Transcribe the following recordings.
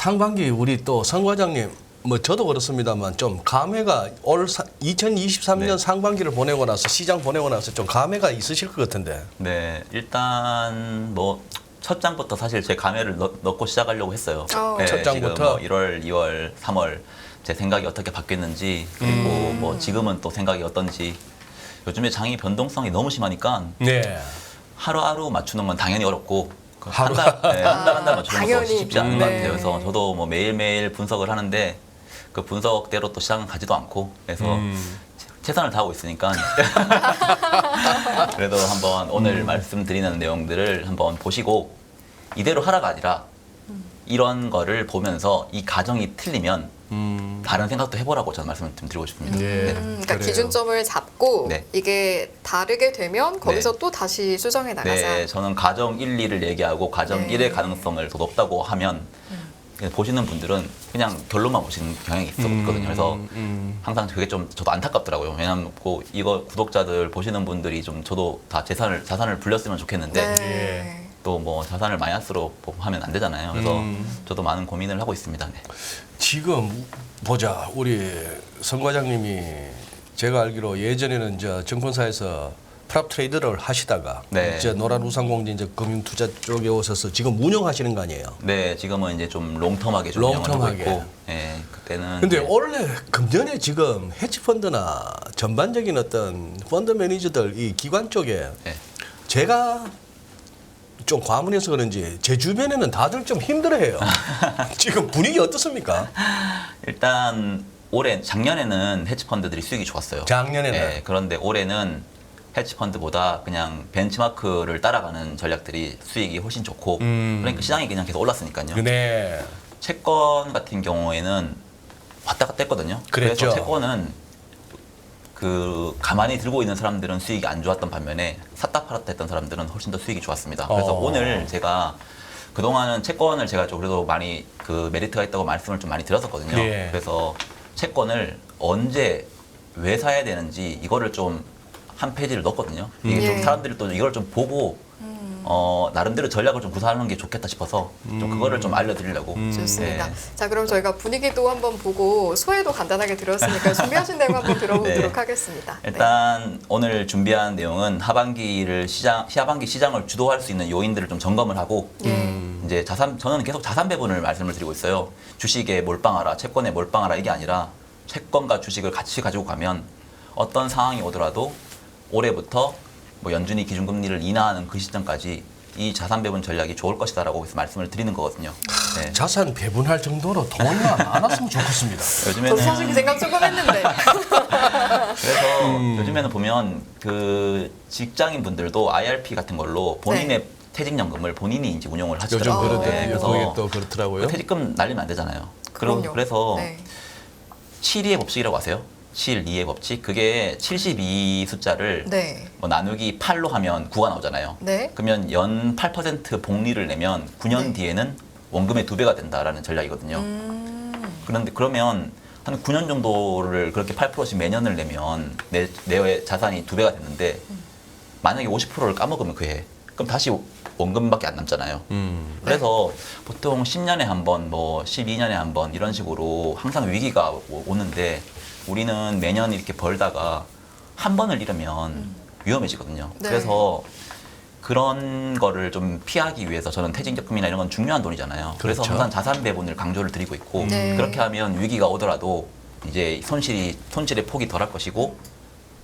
상반기 우리 또 성 과장님 뭐 저도 그렇습니다만 좀 감회가 2023년 네. 상반기를 보내고 나서 시장 보내고 나서 좀 감회가 있으실 것 같은데. 네, 일단 뭐 첫 장부터 사실 제 감회를 넣고 시작하려고 했어요. 네, 첫 장부터? 지금 뭐 1월, 2월, 3월 제 생각이 어떻게 바뀌었는지 그리고 뭐 지금은 또 생각이 어떤지 요즘에 장이 변동성이 너무 심하니까 네. 하루하루 맞추는 건 당연히 어렵고 하루? 한 달 맞추는 것도 당연히. 쉽지 않은 것 네. 같아요. 그래서 저도 뭐 매일매일 분석을 하는데 그 분석대로 또 시장은 가지도 않고 그래서 최선을 다하고 있으니까 그래도 한번 오늘 말씀드리는 내용들을 한번 보시고 이대로 하라가 아니라 이런 거를 보면서 이 가정이 틀리면 다른 생각도 해보라고 저는 말씀을 좀 드리고 싶습니다. 네. 그러니까 그래요. 기준점을 잡고 네. 이게 다르게 되면 거기서 또 다시 수정해 나가자. 네, 저는 가정 1, 2를 얘기하고 가정 네. 1의 가능성을 더 높다고 하면 그냥 보시는 분들은 그냥 결론만 보시는 경향이 있거든요. 그래서 항상 그게 좀 저도 안타깝더라고요. 왜냐하면 이거 구독자들 보시는 분들이 좀 저도 다 자산을 불렸으면 좋겠는데 네. 또 뭐 자산을 마이너스로 하면 안 되잖아요. 그래서 저도 많은 고민을 하고 있습니다. 네. 지금 보자 우리 성 과장님이 제가 알기로 예전에는 저 증권사에서 프랍 트레이더를 하시다가 네. 이제 노란우산공제 이제 금융투자 쪽에 오셔서 지금 운영하시는 거 아니에요? 네, 지금은 이제 좀 롱텀하게 좀 운영을 하고 롱텀하게. 있고, 네, 그때는. 근데 이제 원래 금년에 지금 헤지펀드나 전반적인 어떤 펀드 매니저들 이 기관 쪽에 네. 제가 좀 과문해서 그런지 제 주변에는 다들 좀 힘들어해요. 지금 분위기 어떻습니까? 일단 작년에는 헤지펀드들이 수익이 좋았어요. 작년에는? 네, 그런데 올해는 헤지펀드보다 그냥 벤치마크를 따라가는 전략들이 수익이 훨씬 좋고, 그러니까 시장이 그냥 계속 올랐으니까요. 네. 채권 같은 경우에는 왔다 갔다 했거든요. 그랬죠. 그래서 채권은 가만히 들고 있는 사람들은 수익이 안 좋았던 반면에 샀다 팔았다 했던 사람들은 훨씬 더 수익이 좋았습니다. 그래서 오늘 제가 그동안은 채권을 제가 좀 그래도 많이 그 메리트가 있다고 말씀을 좀 많이 드렸었거든요. 예. 그래서 채권을 언제 왜 사야 되는지 이거를 좀 한 페이지를 넣었거든요. 이게 좀 예. 사람들이 또 이걸 좀 보고 나름대로 전략을 좀 구사하는 게 좋겠다 싶어서 좀 그거를 좀 알려드리려고. 좋습니다. 네. 자, 그럼 저희가 분위기도 한번 보고 소회도 간단하게 들었으니까 준비하신 내용 한번 들어보도록 네. 하겠습니다. 일단 오늘 준비한 내용은 하반기 시장을 주도할 수 있는 요인들을 좀 점검을 하고 이제 저는 계속 자산 배분을 말씀을 드리고 있어요. 주식에 몰빵하라, 채권에 몰빵하라 이게 아니라 채권과 주식을 같이 가지고 가면 어떤 상황이 오더라도 올해부터 뭐 연준이 기준금리를 인하하는 그 시점까지 이 자산 배분 전략이 좋을 것이다라고 해서 말씀을 드리는 거거든요. 네. 자산 배분할 정도로 돈이 많았으면 좋겠습니다. 저도 사실 그 생각 조금 했는데. 그래서 요즘에는 보면 그 직장인 분들도 IRP 같은 걸로 본인의 퇴직연금을 본인이 이제 운용을 요즘 하시더라고요. 그러더라고요. 그래서 그게 또 그렇더라고요. 그 퇴직금 날리면 안 되잖아요. 그럼요. 그래서 네. 7-2의 법칙이라고 아세요? 7-2의 법칙. 그게 72 숫자를 네. 뭐 나누기 8로 하면 9가 나오잖아요. 네. 그러면 연 8% 복리를 내면 9년 네. 뒤에는 원금의 2배가 된다라는 전략이거든요. 그런데 그러면 한 9년 정도를 그렇게 8%씩 매년을 내면 내 자산이 2배가 됐는데 만약에 50%를 까먹으면 그 해. 그럼 다시 원금밖에 안 남잖아요. 그래서 보통 10년에 한 번, 뭐 12년에 한 번 이런 식으로 항상 위기가 오는데 우리는 매년 이렇게 벌다가 한 번을 잃으면 위험해지거든요. 네. 그래서 그런 거를 좀 피하기 위해서 저는 퇴직연금이나 이런 건 중요한 돈이잖아요. 그래서 그렇죠. 항상 자산 배분을 강조를 드리고 있고 네. 그렇게 하면 위기가 오더라도 이제 손실의 폭이 덜할 것이고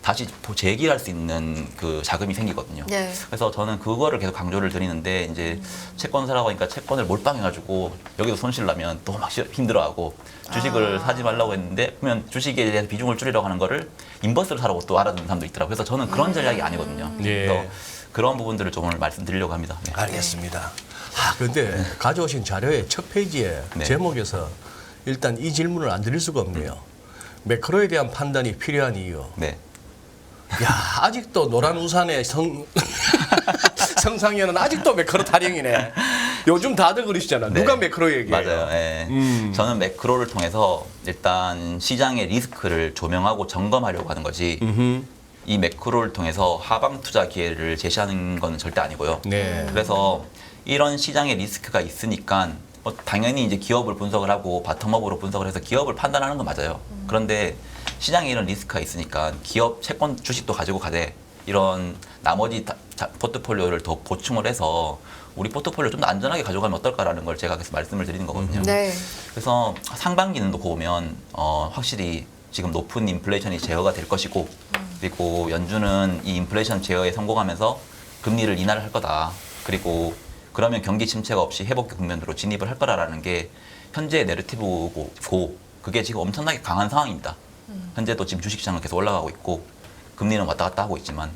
다시 재기할 수 있는 그 자금이 생기거든요. 네. 그래서 저는 그거를 계속 강조를 드리는데 이제 채권 사라고 하니까 채권을 몰빵해가지고 여기도 손실 나면 또 막 힘들어하고 주식을 사지 말라고 했는데 그러면 주식에 대해서 비중을 줄이려고 하는 거를 인버스를 사라고 또 알아듣는 사람도 있더라고요. 그래서 저는 그런 전략이 아니거든요. 예. 그래서 그런 부분들을 좀 오늘 말씀드리려고 합니다. 네. 알겠습니다. 근데 가져오신 자료의 첫 페이지에 네. 제목에서 일단 이 질문을 안 드릴 수가 없네요. 매크로에 대한 판단이 필요한 이유. 네. 야, 아직도 노란 우산의 성상현은 아직도 매크로 타령이네. 요즘 다들 그러시잖아. 네. 누가 매크로 얘기해요? 맞아요. 예. 저는 매크로를 통해서 일단 시장의 리스크를 조명하고 점검하려고 하는 거지. 이 매크로를 통해서 하방 투자 기회를 제시하는 건 절대 아니고요. 네. 그래서 이런 시장의 리스크가 있으니까 당연히 이제 기업을 분석을 하고 바텀업으로 분석을 해서 기업을 판단하는 건 맞아요. 그런데 시장에 이런 리스크가 있으니까 기업 채권 주식도 가지고 가되 이런 나머지 포트폴리오를 더 보충을 해서 우리 포트폴리오 좀 더 안전하게 가져가면 어떨까라는 걸 제가 그래서 말씀을 드리는 거거든요. 네. 그래서 상반기는 놓고 보면 확실히 지금 높은 인플레이션이 제어가 될 것이고 그리고 연준은 이 인플레이션 제어에 성공하면서 금리를 인하를 할 거다. 그리고 그러면 경기 침체가 없이 회복 국면으로 진입을 할 거라라는 게 현재의 내러티브고 그게 지금 엄청나게 강한 상황입니다. 현재도 지금 주식시장은 계속 올라가고 있고 금리는 왔다 갔다 하고 있지만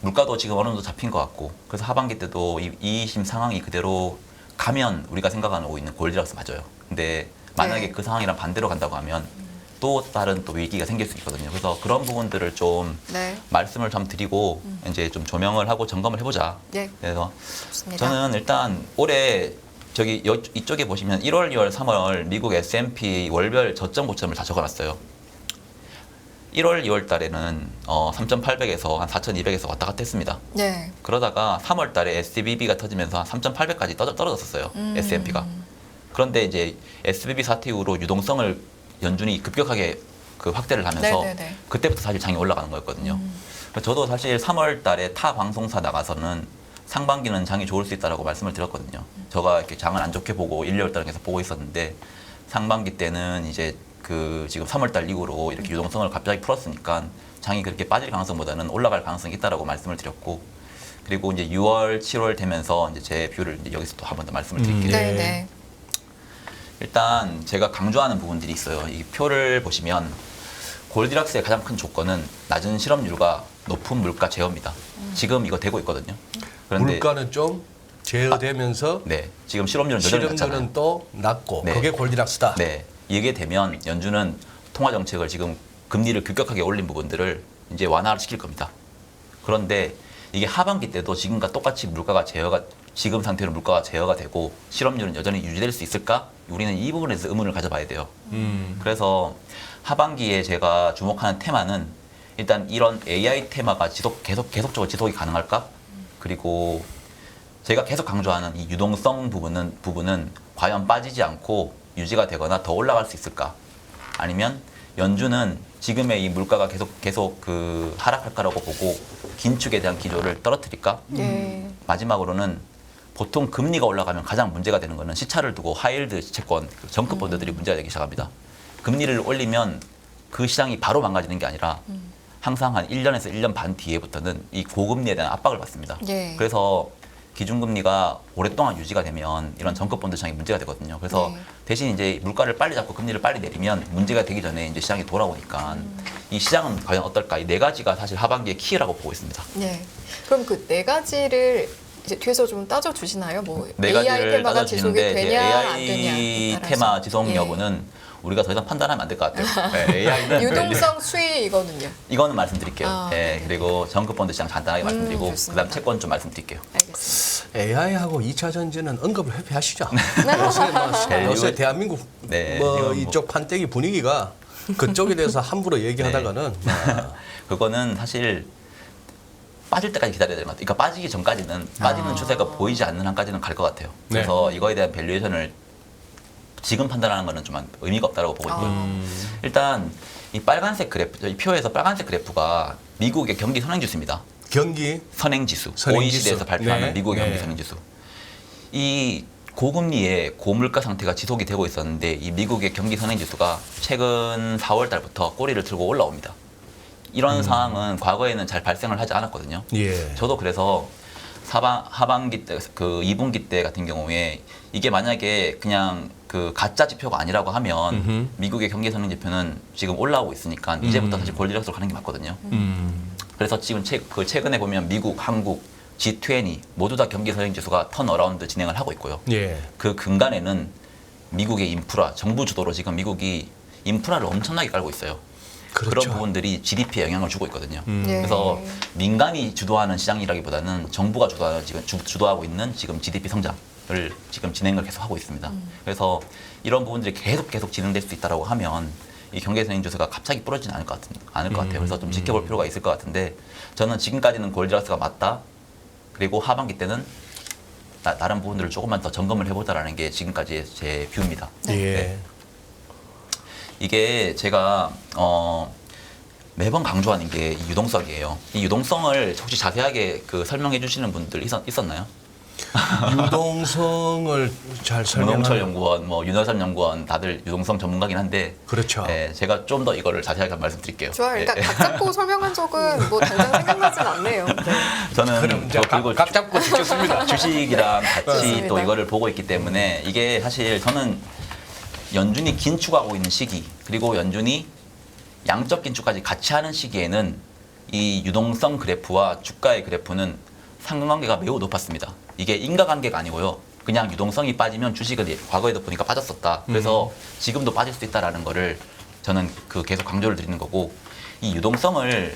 물가도 지금 어느 정도 잡힌 것 같고 그래서 하반기 때도 이 지금 상황이 그대로 가면 우리가 생각하고 있는 골디락스 맞아요. 근데 만약에 네. 그 상황이랑 반대로 간다고 하면 또 다른 또 위기가 생길 수 있거든요. 그래서 그런 부분들을 좀 네. 말씀을 좀 드리고 이제 좀 조명을 하고 점검을 해보자. 네. 그래서 좋습니다. 저는 일단 올해 저기 이쪽에 보시면 1월, 2월, 3월 미국 S&P 월별 저점 고점을 다 적어놨어요. 1월, 2월 달에는 3,800에서 한 4,200에서 왔다 갔다 했습니다. 네. 그러다가 3월 달에 SVB가 터지면서 한 3,800까지 떨어졌었어요. S&P가. 그런데 이제 SVB 사태 이후로 유동성을 연준이 급격하게 그 확대를 하면서 네네네. 그때부터 사실 장이 올라가는 거였거든요. 그래서 저도 사실 3월 달에 타 방송사 나가서는 상반기는 장이 좋을 수 있다라고 말씀을 드렸거든요. 제가 이렇게 장을 안 좋게 보고 1, 2월 달에 계속 보고 있었는데 상반기 때는 이제 그 지금 3월 달 이후로 이렇게 유동성을 갑자기 풀었으니까 장이 그렇게 빠질 가능성보다는 올라갈 가능성이 있다라고 말씀을 드렸고 그리고 이제 6월, 7월 되면서 이제 제 뷰를 이제 여기서 또 한 번 더 말씀을 드릴게요. 네. 네. 일단 제가 강조하는 부분들이 있어요. 이 표를 보시면 골디락스의 가장 큰 조건은 낮은 실업률과 높은 물가 제어입니다. 지금 이거 되고 있거든요. 그런데 물가는 좀 제어되면서 네, 지금 실업률은 여전히 낮잖아요. 실업률은 또 낮고 네. 그게 골디락스다. 네, 이게 되면 연준은 통화 정책을 지금 금리를 급격하게 올린 부분들을 이제 완화를 시킬 겁니다. 그런데 이게 하반기 때도 지금과 똑같이 지금 상태로 물가가 제어가 되고 실업률은 여전히 유지될 수 있을까? 우리는 이 부분에서 의문을 가져봐야 돼요. 그래서 하반기에 제가 주목하는 테마는 일단 이런 AI 테마가 계속적으로 지속이 가능할까? 그리고 제가 계속 강조하는 이 유동성 부분은 과연 빠지지 않고 유지가 되거나 더 올라갈 수 있을까? 아니면 연준은 지금의 이 물가가 계속 그 하락할 거라고 보고 긴축에 대한 기조를 떨어뜨릴까? 네. 마지막으로는 보통 금리가 올라가면 가장 문제가 되는 거는 시차를 두고 하이힐드 채권, 정급 본드들이 문제가 되기 시작합니다. 금리를 올리면 그 시장이 바로 망가지는 게 아니라 항상 한 1년에서 1년 반 뒤에부터는 이 고금리에 대한 압박을 받습니다. 네. 그래서 기준금리가 오랫동안 유지가 되면 이런 정급 본드 시장이 문제가 되거든요. 그래서 네. 대신 이제 물가를 빨리 잡고 금리를 빨리 내리면 문제가 되기 전에 이제 시장이 돌아오니까 이 시장은 과연 어떨까? 이 네 가지가 사실 하반기의 키라고 보고 있습니다. 네. 그럼 그 네 가지를 이제 뒤에서 좀 따져 주시나요? 뭐 네 AI 가지를 테마가 지속이 따져주시는데 되냐 안 AI 되냐 테마 지속 예. 여부는 우리가 더 이상 판단하면 안 될 것 같아요. 네, AI는 유동성 수위이거든요. 이거는 말씀드릴게요. 아, 네, 네네. 그리고 정급 본드 시장 간단하게 말씀드리고 좋습니다. 그다음 채권 좀 말씀드릴게요. 알겠습니다. AI하고 2차 전지는 언급을 회피하시죠. 요새 대한민국 네, 뭐 이건 뭐- 이쪽 판때기 분위기가 그쪽에 대해서 함부로 얘기하다가는 그거는 사실 빠질 때까지 기다려야 되는 것 같아요. 그러니까 빠지기 전까지는 빠지는 추세가 보이지 않는 한까지는 갈 것 같아요. 그래서 이거에 대한 밸류에이션을 지금 판단하는 거는 좀 의미가 없다고 보고 있고요. 일단 이 빨간색 그래프, 이 표에서 빨간색 그래프가 미국의 경기 선행지수입니다. 경기 선행지수, 선행지수. OECD에서 발표하는 네. 미국의 경기 네. 선행지수. 이 고금리에 고물가 상태가 지속이 되고 있었는데 이 미국의 경기 선행지수가 최근 4월 달부터 꼬리를 들고 올라옵니다. 이런 상황은 과거에는 잘 발생을 하지 않았거든요. 예. 저도 그래서 하반기 때, 그 2분기 때 같은 경우에 이게 만약에 그냥 그 가짜 지표가 아니라고 하면 미국의 경기 선행 지표는 지금 올라오고 있으니까 이제부터 사실 골디락스로 가는 게 맞거든요. 그래서 지금 최근에 보면 미국, 한국, G20 모두 다 경기 선행 지수가 턴어라운드 진행을 하고 있고요. 예. 그 근간에는 미국의 인프라, 정부 주도로 지금 미국이 인프라를 엄청나게 깔고 있어요. 그렇죠. 그런 부분들이 GDP에 영향을 주고 있거든요. 네. 그래서 민간이 주도하는 시장이라기보다는 정부가 주도하고 있는 지금 GDP 성장을 지금 진행을 계속 하고 있습니다. 그래서 이런 부분들이 계속 진행될 수 있다라고 하면 이 경제 선행 지수가 갑자기 부러지지 않을 것 같아요. 그래서 좀 지켜볼 필요가 있을 것 같은데 저는 지금까지는 골디락스가 맞다. 그리고 하반기 때는 다른 부분들을 조금만 더 점검을 해보자라는 게 지금까지의 제 뷰입니다. 예. 이게 제가 매번 강조하는 게 이 유동성이에요. 이 유동성을 혹시 자세하게 그 설명해 주시는 분들 있었나요? 유동성을 잘 문홍철 설명하는. 연구원, 뭐 윤여선 연구원 다들 유동성 전문가긴 한데, 그렇죠. 예, 제가 좀 더 이거를 자세하게 말씀드릴게요. 좋아요. 일단 예. 각 잡고 설명한 적은 뭐 당장 생각나진 않네요. 네. 저는 그럼 이제 그리고 각 잡고 지켰습니다. 주식이랑 같이 맞습니다. 또 이거를 보고 있기 때문에 이게 사실 저는 연준이 긴축하고 있는 시기, 그리고 연준이 양적 긴축까지 같이 하는 시기에는 이 유동성 그래프와 주가의 그래프는 상관관계가 매우 높았습니다. 이게 인과관계가 아니고요. 그냥 유동성이 빠지면 주식은 과거에도 보니까 빠졌었다. 그래서 지금도 빠질 수 있다라는 거를 저는 그 계속 강조를 드리는 거고, 이 유동성을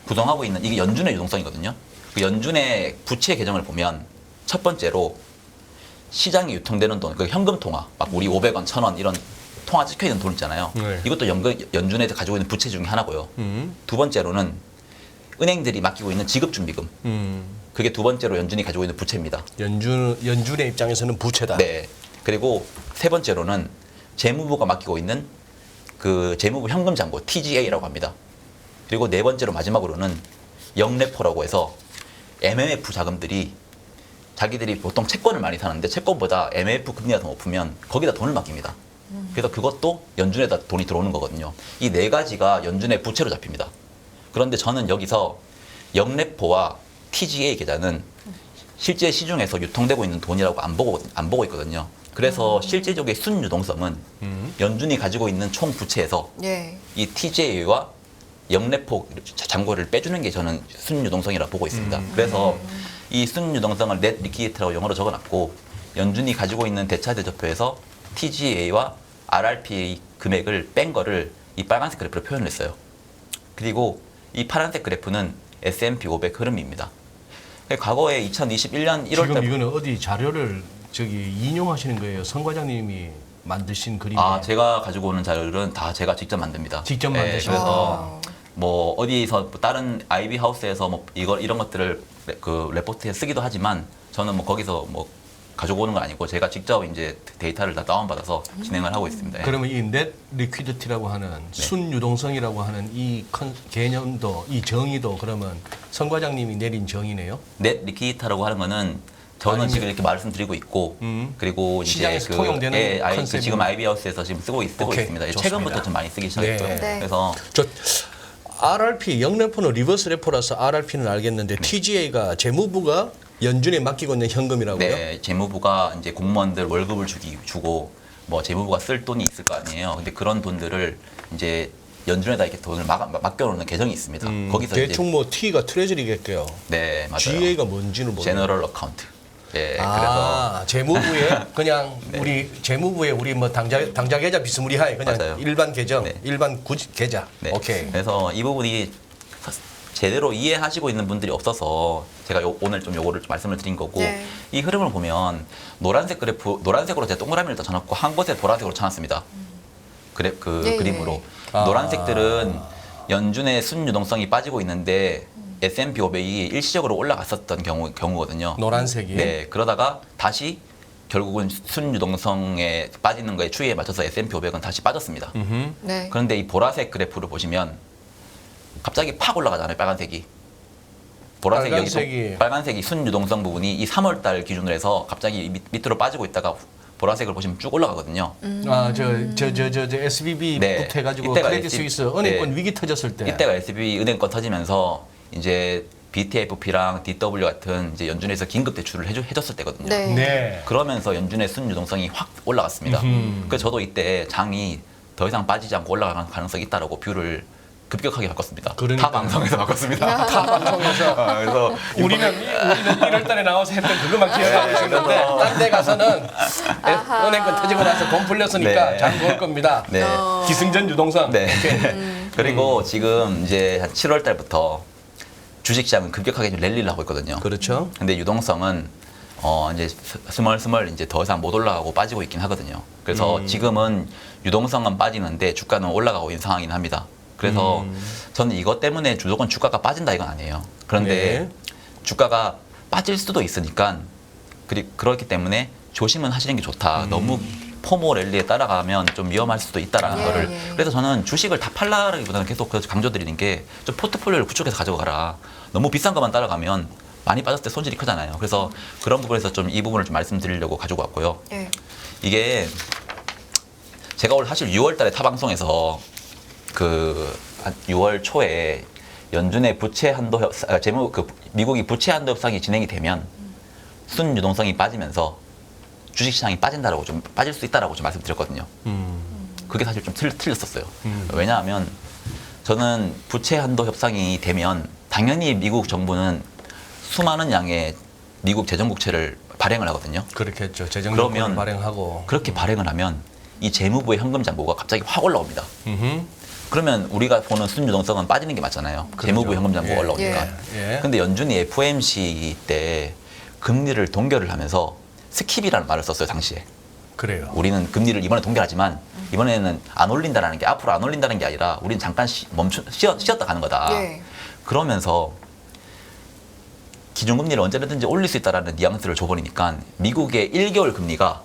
구성하고 있는 이게 연준의 유동성이거든요. 그 연준의 부채 계정을 보면 첫 번째로 시장에 유통되는 돈, 그 현금 통화, 막 우리 500원, 1000원 이런 통화 찍혀 있는 돈 있잖아요. 네. 이것도 연준에 가지고 있는 부채 중에 하나고요. 두 번째로는 은행들이 맡기고 있는 지급준비금. 그게 두 번째로 연준이 가지고 있는 부채입니다. 연준의 입장에서는 부채다. 네. 그리고 세 번째로는 재무부가 맡기고 있는 그 재무부 현금 잔고 TGA라고 합니다. 그리고 네 번째로 마지막으로는 영래포라고 해서 MMF 자금들이 자기들이 보통 채권을 많이 사는데 채권보다 MMF 금리가 더 높으면 거기다 돈을 맡깁니다. 그래서 그것도 연준에다 돈이 들어오는 거거든요. 이 네 가지가 연준의 부채로 잡힙니다. 그런데 저는 여기서 영래포와 TGA 계좌는 실제 시중에서 유통되고 있는 돈이라고 안 보고 있거든요. 그래서 실제적인 순유동성은 연준이 가지고 있는 총 부채에서 예. 이 TGA와 영래포 잔고를 빼주는 게 저는 순유동성이라고 보고 있습니다. 그래서 이 순유동성을 net liquidity라고 영어로 적어놨고, 연준이 가지고 있는 대차대조표에서 TGA와 RRP 금액을 뺀 거를 이 빨간색 그래프로 표현을 했어요. 그리고 이 파란색 그래프는 S&P 500 흐름입니다. 과거에 2021년 1월 지금 달 이거는 어디 자료를 인용하시는 거예요? 성 과장님이 만드신 그림이에요? 제가 가지고 오는 자료들은 다 제가 직접 만듭니다. 직접 예, 만드셔서. 그래서 뭐 어디서 다른 IB 하우스에서 뭐 이런 것들을 그 레포트에 쓰기도 하지만 저는 뭐 거기서 뭐 가지고 오는 건 아니고 제가 직접 이제 데이터를 다 다운받아서 진행을 하고 있습니다. 예. 그러면 이 net liquidity라고 하는 순유동성이라고 하는 이 개념도, 이 정의도 그러면 성 과장님이 내린 정의네요? net liquidity라고 하는 거는 저는 아니면- 지금 이렇게 말씀드리고 있고, 그리고 이제 시장에서 통용되는 컨셉이- 지금 IB 하우스에서 지금 쓰고 오케이, 있습니다. 좋습니다. 최근부터 좀 많이 쓰기 시작했죠. 네. 네. 그래서 저 RRP 영래포는 리버스 레포라서 RRP는 알겠는데 TGA가 재무부가 연준에 맡기고 있는 현금이라고요? 네, 재무부가 이제 공무원들 월급을 주고 뭐 재무부가 쓸 돈이 있을 거 아니에요. 근데 그런 돈들을 이제 연준에다 이렇게 돈을 맡겨놓는 계정이 있습니다. 거기서 대충 뭐 T가 트레저리겠고요. 네, 맞아요. GA가 뭔지는 모르겠어요. 제너럴 어카운트. 예, 그래서 재무부에 그냥 우리 재무부에 우리 뭐 당좌 계좌 비스무리하게 그냥 맞아요. 일반 계정, 네. 일반 계좌. 네. 오케이. 그래서 이 부분이 제대로 이해하시고 있는 분들이 없어서 제가 오늘 좀 요거를 좀 말씀을 드린 거고, 네. 이 흐름을 보면 노란색 그래프, 노란색으로 제가 동그라미를 다 쳐놨고 한 곳에 보라색으로 쳐놨습니다. 예, 그림으로. 예. 노란색들은 연준의 순유동성이 빠지고 있는데 S&P 500이 일시적으로 올라갔었던 경우거든요. 노란색이. 네, 그러다가 다시 결국은 순유동성에 빠지는 거에 추이에 맞춰서 S&P 500은 다시 빠졌습니다. 네. 그런데 이 보라색 그래프를 보시면 갑자기 팍 올라가잖아요, 빨간색이. 빨간색이 순유동성 부분이 이 3월 달 기준으로 해서 갑자기 밑으로 빠지고 있다가 보라색을 보시면 쭉 올라가거든요. 저 SBB 네. 부터 해가지고 이때가 크레딧 스위스 은행권 위기 터졌을 때. 이때가 SB 은행권 터지면서 이제 BTFP랑 DW 같은 이제 연준에서 긴급 대출을 해줬을 때거든요. 네. 네. 그러면서 연준의 순유동성이 확 올라갔습니다. 그래서 저도 이때 장이 더 이상 빠지지 않고 올라가는 가능성이 있다라고 뷰를 급격하게 바꿨습니다. 그러니까요. 타 방송에서 바꿨습니다. 타 방송에서 그래서 우리는 1월달에 나와서 했던 그것만 기억하고 있었는데 딴 데 가서는 은행권 터지고 나서 돈 풀렸으니까 네. 장 볼 겁니다. 네. 기승전 유동성. 네. 그리고 지금 이제 한 7월 달부터 주식시장은 급격하게 좀 랠리를 하고 있거든요. 그렇죠. 근데 유동성은 이제 스멀스멀 이제 더 이상 못 올라가고 빠지고 있긴 하거든요. 그래서 지금은 유동성은 빠지는데 주가는 올라가고 있는 상황이긴 합니다. 그래서 저는 이것 때문에 무조건 주가가 빠진다 이건 아니에요. 그런데 네. 주가가 빠질 수도 있으니까 그렇기 때문에 조심은 하시는 게 좋다. 너무 포모 랠리에 따라가면 좀 위험할 수도 있다라는 예, 거를. 예. 그래서 저는 주식을 다 팔라기보다는 계속 강조드리는 게 좀 포트폴리오를 구축해서 가져가라. 너무 비싼 것만 따라가면 많이 빠졌을 때 손실이 크잖아요. 그래서 그런 부분에서 좀 이 부분을 좀 말씀드리려고 가지고 왔고요. 예. 이게 제가 올 사실 6월 달에 타방송에서 한 6월 초에 연준의 부채 한도 미국이 부채 한도 협상이 진행이 되면 순유동성이 빠지면서 주식시장이 빠진다라고 좀 빠질 수 있다라고 좀 말씀드렸거든요. 그게 사실 좀 틀렸었어요. 왜냐하면 저는 부채 한도 협상이 되면 당연히 미국 정부는 수많은 양의 미국 재정국채를 발행을 하거든요. 그렇겠죠. 재정정책을 그러면 발행하고. 그렇게 발행을 하면 이 재무부의 현금 잔고가 갑자기 확 올라옵니다. 음흠. 그러면 우리가 보는 순유동성은 빠지는 게 맞잖아요. 그렇죠. 재무부 현금 잔고가 예, 올라오니까. 예. 근데 연준이 FOMC 때 금리를 동결을 하면서 스킵이라는 말을 썼어요, 당시에. 그래요. 우리는 금리를 이번에 동결하지만 이번에는 안 올린다라는 게 앞으로 안 올린다는 게 아니라 우리는 잠깐 쉬었다 가는 거다. 예. 그러면서 기준금리를 언제든지 올릴 수 있다라는 뉘앙스를 줘버리니까 미국의 1개월 금리가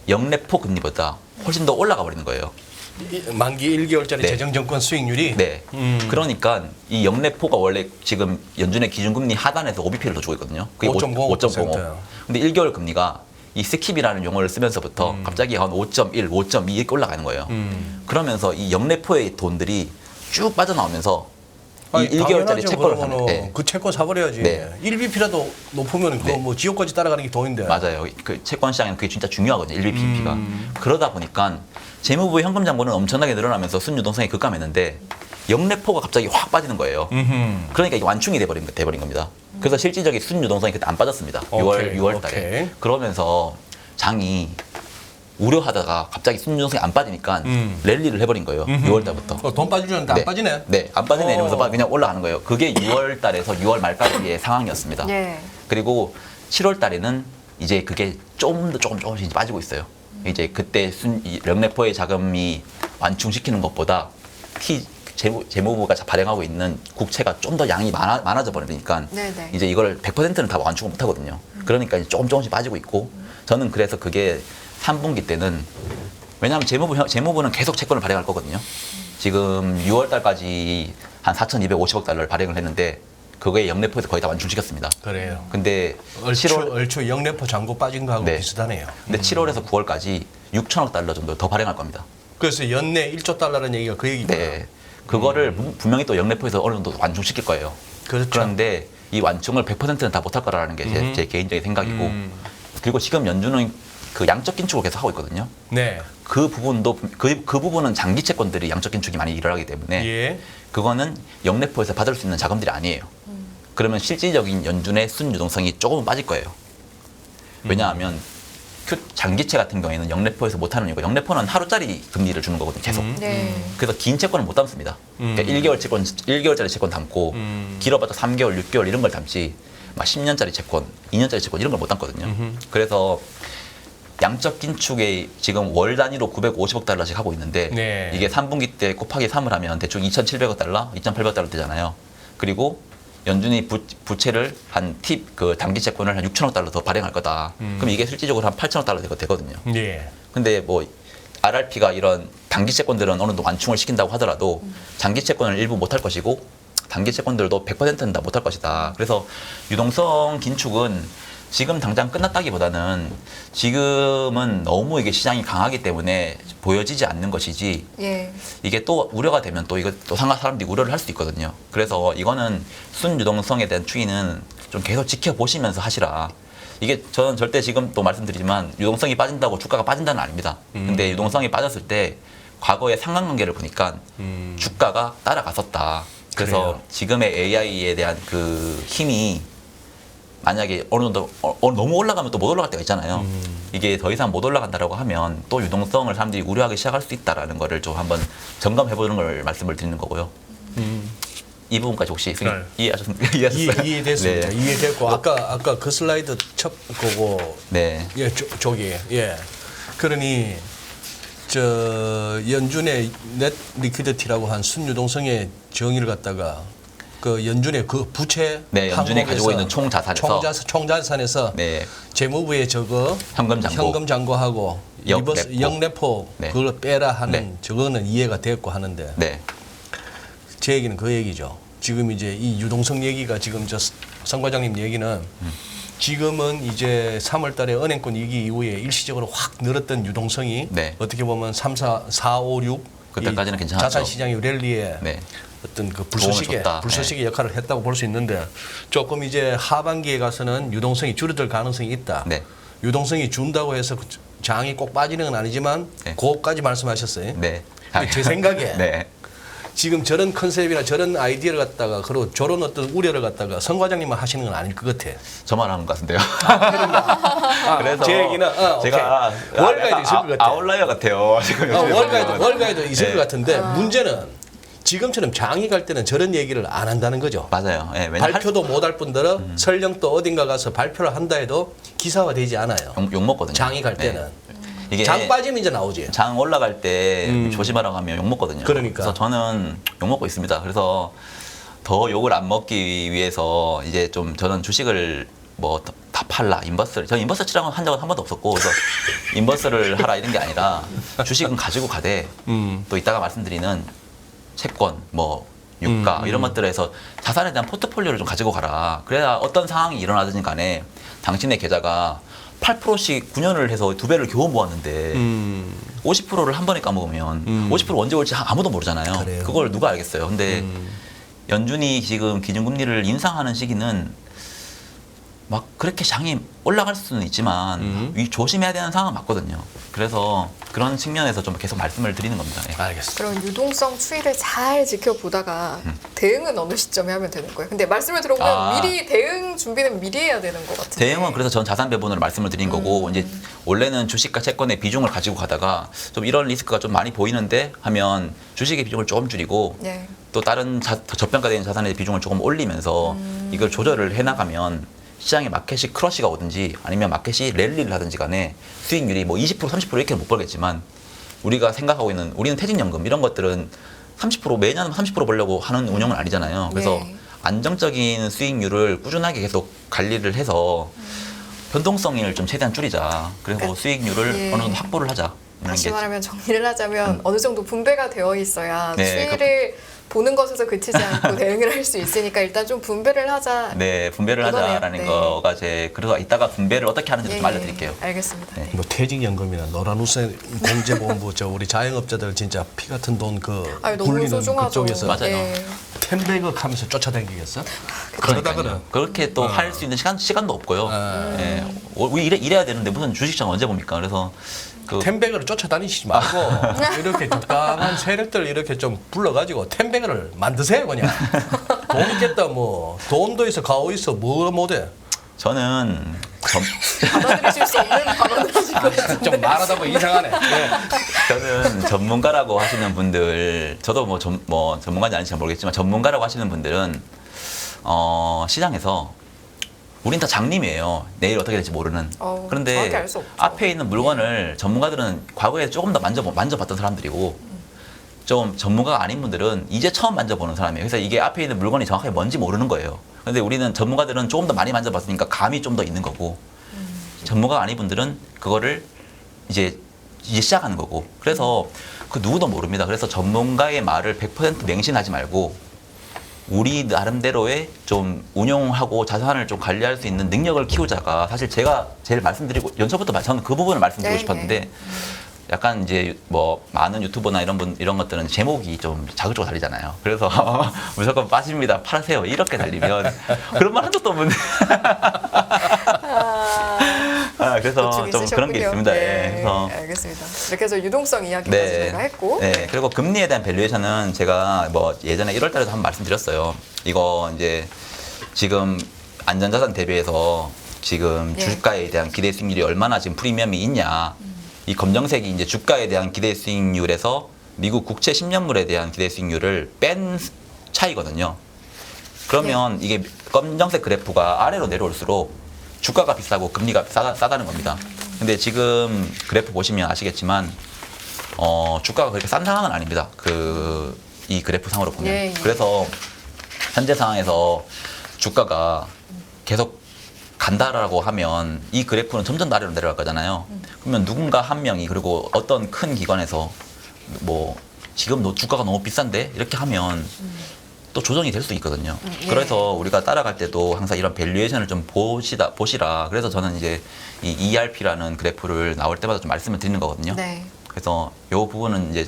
영레포 금리보다 훨씬 더 올라가 버리는 거예요. 만기 1개월짜리 네. 재정정권 수익률이. 네. 그러니까 이 영레포가 원래 지금 연준의 기준금리 하단에서 OBP를 더 주고 있거든요. 그게 5.05%. 근데 1개월 금리가 이 스킵이라는 용어를 쓰면서부터 갑자기 한 5.1, 5.2 이렇게 올라가는 거예요. 그러면서 이 영레포의 돈들이 쭉 빠져나오면서 이 1개월짜리 채권을 사는. 네. 그 채권 사버려야지. 네. 1BP라도 높으면 그거 네. 뭐 지옥까지 따라가는 게 돈인데. 맞아요. 그 채권 시장에는 그게 진짜 중요하거든요. 1BP가. 그러다 보니까 재무부의 현금 잔고는 엄청나게 늘어나면서 순유동성이 급감했는데 영레포가 갑자기 확 빠지는 거예요. 그러니까 이게 완충이 돼버린 겁니다. 그래서 실질적인 순유동성이 그때 안 빠졌습니다. 오케이, 6월 달에. 오케이. 그러면서 장이 우려하다가 갑자기 순유동성이 안 빠지니까 랠리를 해버린 거예요. 6월 달부터. 돈 빠질 줄 알았는데 안 빠지네. 네, 안 빠지네 이러면서 어. 그냥 올라가는 거예요. 그게 6월 달에서 6월 말까지의 상황이었습니다. 예. 그리고 7월 달에는 이제 그게 조금씩 빠지고 있어요. 이제 그때 이 영레포의 자금이 완충시키는 것보다 재무부가 발행하고 있는 국채가 좀 더 양이 많아져 버리니까 네네. 이제 이걸 100%는 다 완충을 못 하거든요. 그러니까 이제 조금씩 빠지고 있고 저는 그래서 그게 3분기 때는 왜냐하면 재무부는 계속 채권을 발행할 거거든요. 지금 6월 달까지 한 4,250억 달러를 발행을 했는데 그거에 영레포에서 거의 다 완충시켰습니다. 그래요. 근데 얼추 영래포 잔고 빠진 거하고 네. 비슷하네요. 근데 7월에서 9월까지 6천억 달러 정도 더 발행할 겁니다. 그래서 연내 1조 달러라는 얘기가 그 얘기구나. 네. 그거를 분명히 또 영래포에서 어느 정도 완충시킬 거예요. 그렇죠. 그런데 이 완충을 100%는 다 못할 거라는 게 제 개인적인 생각이고 그리고 지금 연준은 그 양적 긴축을 계속 하고 있거든요. 네. 그 부분도 그 부분은 장기 채권들이 양적 긴축이 많이 일어나기 때문에 예. 그거는 영래포에서 받을 수 있는 자금들이 아니에요. 그러면 실질적인 연준의 순유동성이 조금은 빠질 거예요. 왜냐하면 장기채 같은 경우에는 영래포에서 못하는 이유가 영래포는 하루짜리 금리를 주는 거거든요. 계속. 네. 그래서 긴 채권은 못 담습니다. 그러니까 1개월짜리 채권 담고 길어봤자 3개월, 6개월 이런 걸 담지 막 10년짜리 채권, 2년짜리 채권 이런 걸 못 담거든요. 그래서 양적 긴축에 지금 월 단위로 950억 달러씩 하고 있는데 네. 이게 3분기 때 곱하기 3을 하면 대충 2,700억 달러, 2,800억 달러 되잖아요. 그리고 연준이 부채를 그 단기 채권을 한 6천억 달러 더 발행할 거다. 그럼 이게 실질적으로 한 8천억 달러 되거든요. 예. 근데 뭐 RRP가 이런 단기 채권들은 어느 정도 완충을 시킨다고 하더라도 장기 채권을 일부 못할 것이고 단기 채권들도 100%는 다 못할 것이다. 그래서 유동성 긴축은 지금 당장 끝났다기보다는 지금은 너무 이게 시장이 강하기 때문에 보여지지 않는 것이지 예. 이게 또 우려가 되면 또 이거 또 사람들이 우려를 할 수도 있거든요. 그래서 이거는 순유동성에 대한 추이는 좀 계속 지켜보시면서 하시라. 이게 저는 절대 지금 또 말씀드리지만 유동성이 빠진다고 주가가 빠진다는 아닙니다. 근데 유동성이 빠졌을 때 과거의 상관관계를 보니까 주가가 따라갔었다. 그래서 그래요. 지금의 AI에 대한 그 힘이 만약에 어느 정도 너무 올라가면 또 못 올라갈 때가 있잖아요. 이게 더 이상 못 올라간다라고 하면 또 유동성을 사람들이 우려하기 시작할 수 있다라는 거를 좀 한번 점검해보는 걸 말씀을 드리는 거고요. 이 부분까지 혹시 네. 이해하셨습니까? 이해하셨어요? 이해됐습니다. 네. 이해됐고 아까 그 슬라이드 첫 거고 네. 예, 저기 예. 그러니 저 연준의 넷 리퀴디티라고 한 순유동성의 정의를 갖다가 그 연준의 그 부채 네, 연준이 항목에서 가지고 있는 총 자산에서 총자산에서 네, 재무부에 저거 현금 잔고, 하고 리버스 역레포 네. 그걸 빼라 하는 네. 저거는 이해가 됐고 하는데 네, 제 얘기는 그 얘기죠. 지금 이제 이 유동성 얘기가 지금 성 과장님 얘기는 지금은 이제 3월 달에 은행권 위기 이후에 일시적으로 확 늘었던 유동성이 네. 어떻게 보면 3, 4, 5, 6 그때까지는 괜찮았죠. 자산 시장의 랠리에 네. 어떤 그 도움을 줬다. 불쏘시개 역할을 했다고 볼 수 있는데 조금 이제 하반기에 가서는 유동성이 줄어들 가능성이 있다. 네. 유동성이 준다고 해서 그 장이 꼭 빠지는 건 아니지만 네. 그것까지 말씀하셨어요. 네. 제 생각에 네. 지금 저런 컨셉이나 저런 아이디어를 갖다가 그리고 저런 어떤 우려를 갖다가 성 과장님만 하시는 건 아닐 것 같아. 저만 하는 것 같은데요. 그래서 제 얘기는 제가 월가에도 있을 것 같아. 아웃라이어 같아요. 지금 월가에도 있을 네. 것 같은데 문제는 지금처럼 장이 갈 때는 저런 얘기를 안 한다는 거죠. 맞아요. 네, 왜냐면 발표도 못 할 뿐더러 설령 또 어딘가 가서 발표를 한다 해도 기사화되지 않아요. 욕 먹거든요. 장이 갈 네. 때는. 이게 장 빠지면 이제 나오지. 장 올라갈 때 조심하라고 하면 욕 먹거든요. 그러니까. 그래서 저는 욕 먹고 있습니다. 그래서 더 욕을 안 먹기 위해서 이제 좀 저는 주식을 뭐 다 팔라 인버스를 저는 인버스 치라고 한 적은 한 번도 없었고 그래서 인버스를 하라 이런 게 아니라 주식은 가지고 가되 또 이따가 말씀드리는 채권 뭐 유가 이런 것들에서 자산에 대한 포트폴리오를 좀 가지고 가라. 그래야 어떤 상황이 일어나든지 간에 당신의 계좌가 8%씩 9년을 해서 2배를 겨우 모았는데 50%를 한 번에 까먹으면 50% 언제 올지 아무도 모르잖아요. 그래요. 그걸 누가 알겠어요. 근데 연준이 지금 기준금리를 인상하는 시기는 막 그렇게 장이 올라갈 수는 있지만 조심해야 되는 상황은 맞거든요. 그래서 그런 측면에서 좀 계속 말씀을 드리는 겁니다. 예. 알겠습니다. 그런 유동성 추이를 잘 지켜보다가 대응은 어느 시점에 하면 되는 거예요? 근데 말씀을 들어보면 미리 대응 준비는 미리 해야 되는 것 같은데. 대응은 그래서 전 자산 배분으로 말씀을 드린 거고 이제 원래는 주식과 채권의 비중을 가지고 가다가 좀 이런 리스크가 좀 많이 보이는데 하면 주식의 비중을 조금 줄이고 네. 또 다른 저평가된 자산의 비중을 조금 올리면서 이걸 조절을 해나가면 시장에 마켓이 크러쉬가 오든지 아니면 마켓이 랠리를 하든지 간에 수익률이 뭐 20% 30% 이렇게 못 벌겠지만 우리가 생각하고 있는 우리는 퇴직연금 이런 것들은 30% 매년 30% 벌려고 하는 운영은 아니잖아요. 그래서 네. 안정적인 수익률을 꾸준하게 계속 관리를 해서 변동성을 좀 최대한 줄이자. 그리고 그러니까, 수익률을 예. 어느 정도 확보를 하자. 이런 다시 게 말하면 정리를 하자면 어느 정도 분배가 되어 있어야 네, 추이를 보는 것에서 그치지 않고 대응을 할 수 있으니까 일단 좀 분배를 하자. 네, 분배를 이거네요. 하자라는 네. 거가 제 그래서 이따가 분배를 어떻게 하는지 좀 알려드릴게요. 알겠습니다. 네. 네. 뭐 퇴직연금이나 노란우세 공제본부 저 우리 자영업자들 진짜 피 같은 돈 그 아유, 너무 굴리는 소중하죠. 그쪽에서 맞아요. 예. 10백억 하면서 쫓아다니겠어? 그러다가는 그렇게 또 할 수 있는 시간도 없고요. 예, 우리 이래야 되는데 무슨 주식시장 언제 봅니까? 그래서 그 10백을 쫓아다니시지 말고 이렇게 적당한 세력들 이렇게 좀 불러가지고 10백을 만드세요 그냥. 돈 있겠다 뭐 돈도 있어 가오 있어 뭐 못해. 저는 받아들이실 수 없는 발언을 하신 것 같은데. 좀 말하다 보면 이상하네. 네. 저는 전문가라고 하시는 분들, 저도 뭐 전문가인지 아닌지 잘 모르겠지만 전문가라고 하시는 분들은 시장에서 우린 다 장님이에요. 내일 어떻게 될지 모르는. 정확히 그런데 알수 없죠. 앞에 있는 물건을 전문가들은 과거에 조금 더 만져봤던 사람들이고 좀 전문가가 아닌 분들은 이제 처음 만져보는 사람이에요. 그래서 이게 앞에 있는 물건이 정확하게 뭔지 모르는 거예요. 그런데 우리는 전문가들은 조금 더 많이 만져봤으니까 감이 좀 더 있는 거고 전문가가 아닌 분들은 그거를 이제 시작하는 거고 그래서 그 누구도 모릅니다. 그래서 전문가의 말을 100% 맹신하지 말고 우리 나름대로의 좀 운용하고 자산을 좀 관리할 수 있는 능력을 키우자가 사실 제가 제일 말씀드리고 연초부터 저는 그 부분을 말씀드리고 네, 싶었는데 약간 이제 뭐 많은 유튜버나 이런 것들은 제목이 좀 자극적으로 달리잖아요. 그래서 무조건 빠집니다. 팔으세요. 이렇게 달리면 그런 말 한 적도 없는데. 그래서 고충이 좀 그런 게 있으셨군요. 있습니다. 네, 예, 그래서 알겠습니다. 이렇게 해서 유동성 이야기까지 저희가 했고 네. 그리고 금리에 대한 밸류에이션은 제가 뭐 예전에 1월 달에도 한번 말씀드렸어요. 이거 이제 지금 안전자산 대비해서 지금 네. 주가에 대한 기대 수익률이 얼마나 지금 프리미엄이 있냐. 이 검정색이 이제 주가에 대한 기대 수익률에서 미국 국채 10년물에 대한 기대 수익률을 뺀 차이거든요. 그러면 이게 검정색 그래프가 아래로 내려올수록 주가가 비싸고 금리가 싸다는 겁니다. 근데 지금 그래프 보시면 아시겠지만 주가가 그렇게 싼 상황은 아닙니다. 이 그래프 상으로 보면. 예, 예. 그래서 현재 상황에서 주가가 계속 간다라고 하면 이 그래프는 점점 아래로 내려갈 거잖아요. 그러면 누군가 한 명이 그리고 어떤 큰 기관에서 뭐 지금 주가가 너무 비싼데 이렇게 하면 또 조정이 될 수 있거든요. 예. 그래서 우리가 따라갈 때도 항상 이런 밸류에이션을 좀 보시라. 그래서 저는 이제 이 ERP라는 그래프를 나올 때마다 좀 말씀을 드리는 거거든요. 네. 그래서 이 부분은 이제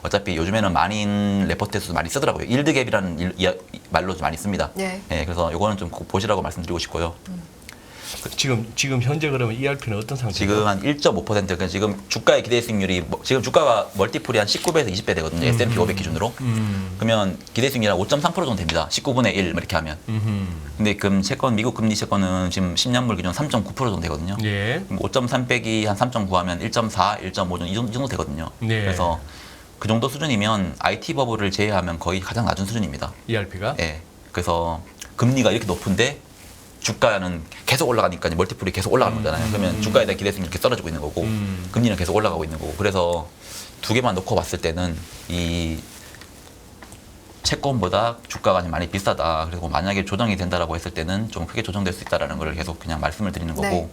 어차피 요즘에는 많은 레포트에서도 많이 쓰더라고요. 일드갭이라는 말로 좀 많이 씁니다. 네. 그래서 이거는 좀 꼭 보시라고 말씀드리고 싶고요. 지금 현재 그러면 ERP는 어떤 상태죠? 지금 한 1.5%, 그러니까 지금 주가의 기대 수익률이 지금 주가가 멀티플이 한 19배에서 20배 되거든요. S&P 500 기준으로. 그러면 기대 수익률이 한 5.3% 정도 됩니다. 19분의 1 이렇게 하면. 근데 미국 금리 채권은 지금 10년물 기준 3.9% 정도 되거든요. 예. 5.3 빼기 한 3.9 하면 1.4, 1.5 정도 이 정도 되거든요. 네. 그래서 그 정도 수준이면 IT 버블을 제외하면 거의 가장 낮은 수준입니다. ERP가? 예. 그래서 금리가 이렇게 높은데 주가는 계속 올라가니까 이제 멀티플이 계속 올라가는 거잖아요. 그러면 주가에 대한 기대성이 이렇게 떨어지고 있는 거고 금리는 계속 올라가고 있는 거고. 그래서 두 개만 놓고 봤을 때는 이 채권보다 주가가 많이 비싸다. 그리고 만약에 조정이 된다라고 했을 때는 좀 크게 조정될 수 있다라는 걸 계속 그냥 말씀을 드리는 거고. 네.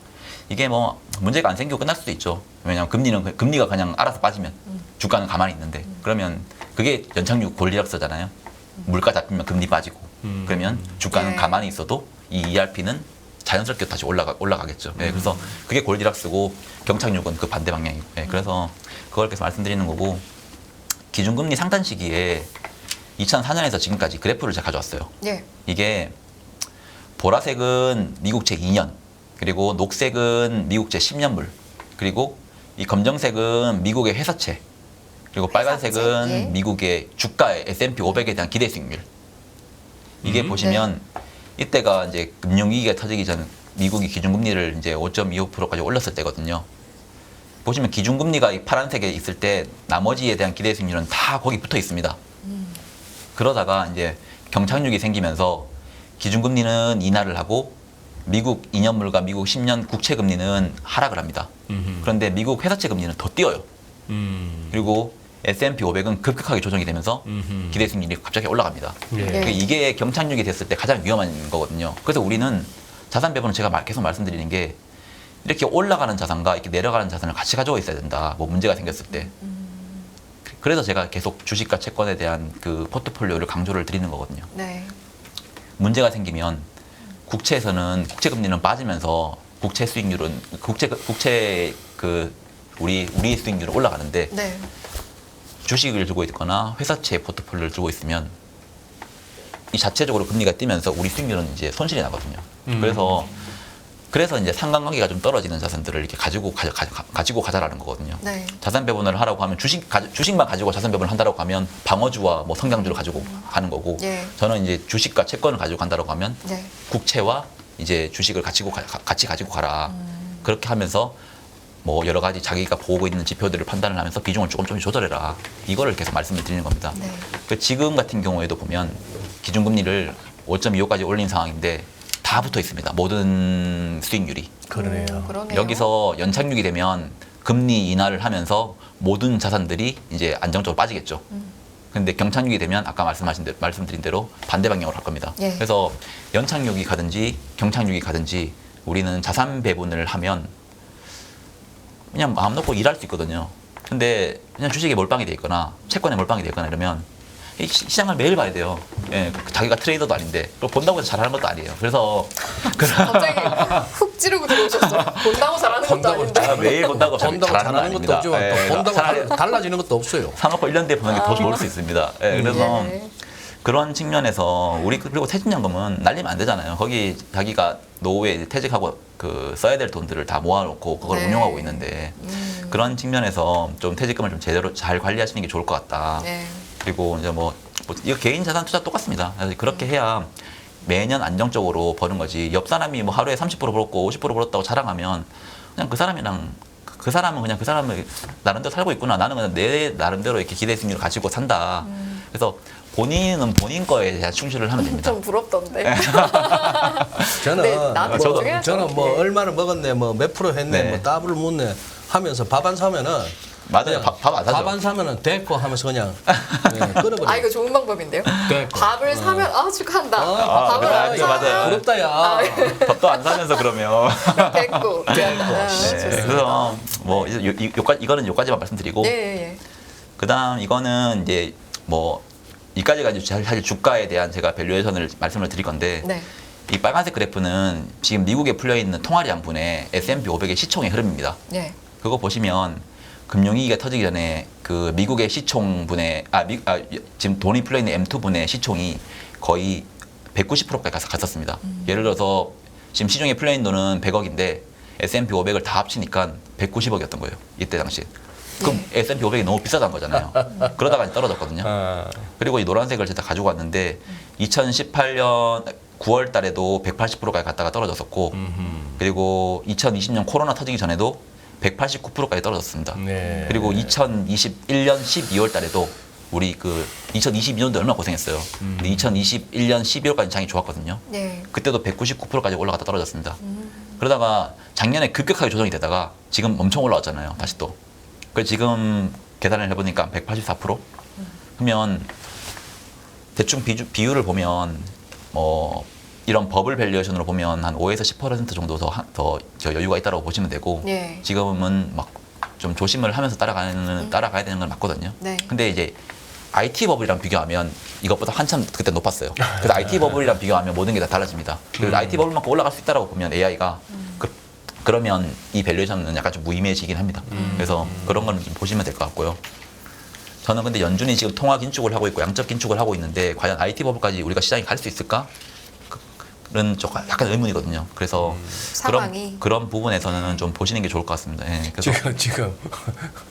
이게 뭐 문제가 안 생기고 끝날 수도 있죠. 왜냐하면 금리가 그냥 알아서 빠지면 주가는 가만히 있는데 그러면 그게 연착륙 권리락서잖아요. 물가 잡히면 금리 빠지고 그러면 주가는 네. 가만히 있어도 이 ERP는 자연스럽게 다시 올라가겠죠. 그래서 그게 골디락스고 경착륙은 그 반대 방향이고. 그래서 그걸 계속 말씀드리는 거고 기준금리 상단 시기에 2004년에서 지금까지 그래프를 제가 가져왔어요. 예. 이게 보라색은 미국채 2년, 그리고 녹색은 미국채 10년물, 그리고 이 검정색은 미국의 회사채, 그리고 빨간색은 회사채, 예. 미국의 주가의 S&P 500에 대한 기대 수익률. 이게 보시면 이때가 이제 금융위기가 터지기 전 미국이 기준금리를 이제 5.25%까지 올렸을 때거든요. 보시면 기준금리가 이 파란색에 있을 때 나머지에 대한 기대 수익률은 다 거기 붙어 있습니다. 그러다가 이제 경착륙이 생기면서 기준금리는 인하를 하고 미국 2년물과 미국 10년 국채 금리는 하락을 합니다. 그런데 미국 회사채 금리는 더 뛰어요. 그리고 S&P 500은 급격하게 조정이 되면서 기대 수익률이 갑자기 올라갑니다. 예. 네. 그러니까 이게 경착륙이 됐을 때 가장 위험한 거거든요. 그래서 우리는 자산 배분은 제가 계속 말씀드리는 게 이렇게 올라가는 자산과 이렇게 내려가는 자산을 같이 가지고 있어야 된다. 뭐 문제가 생겼을 때. 그래서 제가 계속 주식과 채권에 대한 그 포트폴리오를 강조를 드리는 거거든요. 네. 문제가 생기면 국채에서는 국채 금리는 빠지면서 국채 수익률은 우리의 수익률은 올라가는데 네. 주식을 들고 있거나 회사채 포트폴리오를 들고 있으면 이 자체적으로 금리가 뛰면서 우리 수익률은 이제 손실이 나거든요. 그래서 이제 상관관계가 좀 떨어지는 자산들을 이렇게 가지고 가자라는 거거든요. 네. 자산 배분을 하라고 하면 주식만 가지고 자산 배분을 한다고 하면 방어주와 뭐 성장주를 가지고 하는 거고 예. 저는 이제 주식과 채권을 가지고 간다고 하면 네. 국채와 이제 주식을 같이 가지고 가라. 그렇게 하면서 뭐 여러 가지 자기가 보고 있는 지표들을 판단을 하면서 비중을 조금 조절해라. 이거를 계속 말씀을 드리는 겁니다. 네. 지금 같은 경우에도 보면 기준금리를 5.25까지 올린 상황인데 다 붙어 있습니다. 모든 수익률이. 그러네요. 그러네요. 여기서 연착륙이 되면 금리 인하를 하면서 모든 자산들이 이제 안정적으로 빠지겠죠. 근데 경착륙이 되면 아까 말씀드린 대로 반대 방향으로 갈 겁니다. 예. 그래서 연착륙이 가든지 경착륙이 가든지 우리는 자산 배분을 하면 그냥 마음 놓고 일할 수 있거든요. 근데 그냥 주식에 몰빵이 돼 있거나 채권에 몰빵이 돼 있거나 이러면 이 시장을 매일 봐야 돼요. 예, 자기가 트레이더도 아닌데 또 본다고 해서 잘하는 것도 아니에요. 그래서 갑자기 훅 찌르고 들어오셨어. 본다고 잘하는 것도 아닌데. 매일 본다고 본다고 잘하는 잘하는 것도 건 없지만 아닙니다. 또 본다고 차라리 달라지는 것도 없어요. 사놓고 1년 뒤에 보는 게 더 좋을 수 있습니다. 예, 그래서 예. 그런 측면에서 그리고 퇴직연금은 날리면 안 되잖아요. 거기 자기가 노후에 퇴직하고 그 써야 될 돈들을 다 모아놓고 그걸 네. 운용하고 있는데 그런 측면에서 좀 퇴직금을 좀 제대로 잘 관리하시는 게 좋을 것 같다. 네. 그리고 이제 이거 개인 자산 투자 똑같습니다. 그래서 그렇게 해야 매년 안정적으로 버는 거지. 옆 사람이 뭐 하루에 30% 벌었고 50% 벌었다고 자랑하면 그냥 그 사람은 그냥 그 사람을 나름대로 살고 있구나. 나는 그냥 내 나름대로 이렇게 기대 수익률을 가지고 산다. 그래서 본인은 본인 거에 대한 충실을 하면 됩니다. 좀 부럽던데. 저는 네, 나도 저는 뭐 예. 얼마를 먹었네, 뭐 몇 프로 했네, 네. 뭐 더블을 묻네 하면서 밥 안 사면은 맞아요. 밥 안 사죠. 밥 안 사면은 됐고 하면서 그냥 끊어버려. 아, 이거 좋은 방법인데요. 됐고. 밥을 사면 축하한다. 밥을 그래, 안 사면 맞아요. 부럽다 야. 밥도 안 사면서 그러면. 됐고. 네, 좋습니다. 그래서 뭐 이거는 요까지만 말씀드리고 예, 예. 그다음 이거는 이제 뭐 이까지가 이제 사실 주가에 대한 제가 밸류에이션을 말씀을 드릴 건데 네. 이 빨간색 그래프는 지금 미국에 풀려 있는 통화리 양분의 S&P 500의 시총의 흐름입니다. 네. 그거 보시면 금융위기가 터지기 전에 그 미국의 시총분의 지금 돈이 풀려 있는 M2분의 시총이 거의 190%까지 갔었습니다. 예를 들어서 지금 시중에 풀려 있는 돈은 100억인데 S&P 500을 다 합치니까 190억이었던 거예요. 이때 당시. 그럼 S&P 500이 너무 비싸다는 거잖아요. 그러다가 이제 떨어졌거든요. 그리고 이 노란색을 제가 가지고 왔는데 2018년 9월 달에도 180%까지 갔다가 떨어졌었고 그리고 2020년 코로나 터지기 전에도 189%까지 떨어졌습니다. 네. 그리고 2021년 12월 달에도 우리 그 2022년도 얼마나 고생했어요. 근데 2021년 12월까지 장이 좋았거든요. 네. 그때도 199%까지 올라갔다 떨어졌습니다. 그러다가 작년에 급격하게 조정이 되다가 지금 엄청 올라왔잖아요. 다시 또. 그래서 지금 계산을 해보니까 184%? 그러면 대충 비율을 보면 이런 버블 밸류에이션으로 보면 한 5에서 10% 정도 더 여유가 있다고 보시면 되고 네. 지금은 막 좀 조심을 하면서 따라가야 되는 건 맞거든요. 네. 근데 이제 IT 버블이랑 비교하면 이것보다 한참 그때 높았어요. 그래서 IT 버블이랑 비교하면 모든 게 다 달라집니다. 그리고 IT 버블만큼 올라갈 수 있다고 보면 AI가 그러면 이 밸류에이션은 약간 좀 무의미해지긴 합니다. 그래서 그런 거는 좀 보시면 될 것 같고요. 저는 근데 연준이 지금 통화 긴축을 하고 있고 양적 긴축을 하고 있는데 과연 IT 버블까지 우리가 시장에 갈 수 있을까? 그런 약간 의문이거든요. 그래서 상황이. 그런 부분에서는 좀 보시는 게 좋을 것 같습니다. 예, 그래서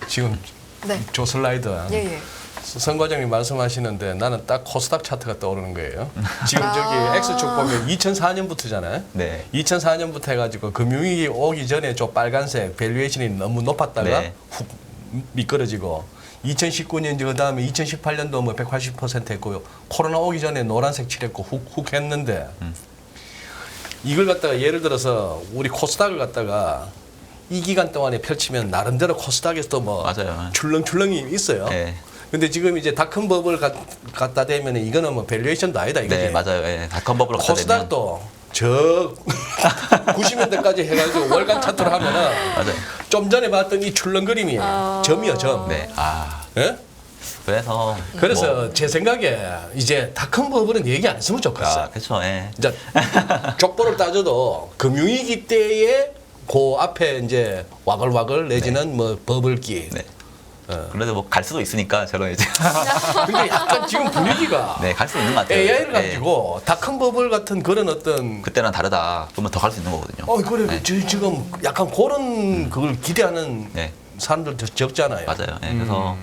지금 네. 조 슬라이드 예, 예. 선 과장님 말씀하시는데 나는 딱 코스닥 차트가 떠오르는 거예요. 지금 저기 X축 보면 2004년부터잖아요. 네. 2004년부터 해가지고 금융위기 오기 전에 저 빨간색 밸류에이션이 너무 높았다가 네. 훅 미끄러지고 2019년 그 다음에 2018년도 뭐 180% 했고요. 코로나 오기 전에 노란색 칠했고 훅 했는데 이걸 갖다가 예를 들어서 우리 코스닥을 갖다가 이 기간 동안에 펼치면 나름대로 코스닥에서도 뭐 맞아요. 출렁출렁이 있어요. 네. 근데 지금 이제 닷컴 버블 갖다 대면 이거는 뭐 밸류에이션도 아니다 이거지. 네, 맞아요. 예, 닷컴 버블로 갖다 대면 코스닥도 저 90년대까지 해가지고 월간 차트로 하면은 맞아요. 좀 전에 봤던 이 출렁거림이 점이요 점. 네. 예? 그래서 그래서 제 생각에 이제 닷컴 버블은 얘기 안 했으면 좋겠어요. 그렇죠. 예. 이제 족보를 따져도 금융위기 때에 그 앞에 이제 와글와글 내지는 뭐 버블기. 네. 그래도 뭐 갈 수도 있으니까 저는 이제 근데 약간 지금 분위기가 네, 갈 수 있는 것 같아요. AI를 예. 가지고 닷컴 버블 같은 그런 어떤 그때랑 다르다. 그러면 더 갈 수 있는 거거든요. 그래 네. 지금 약간 그런 그걸 기대하는 네. 사람들도 적잖아요. 맞아요. 예, 그래서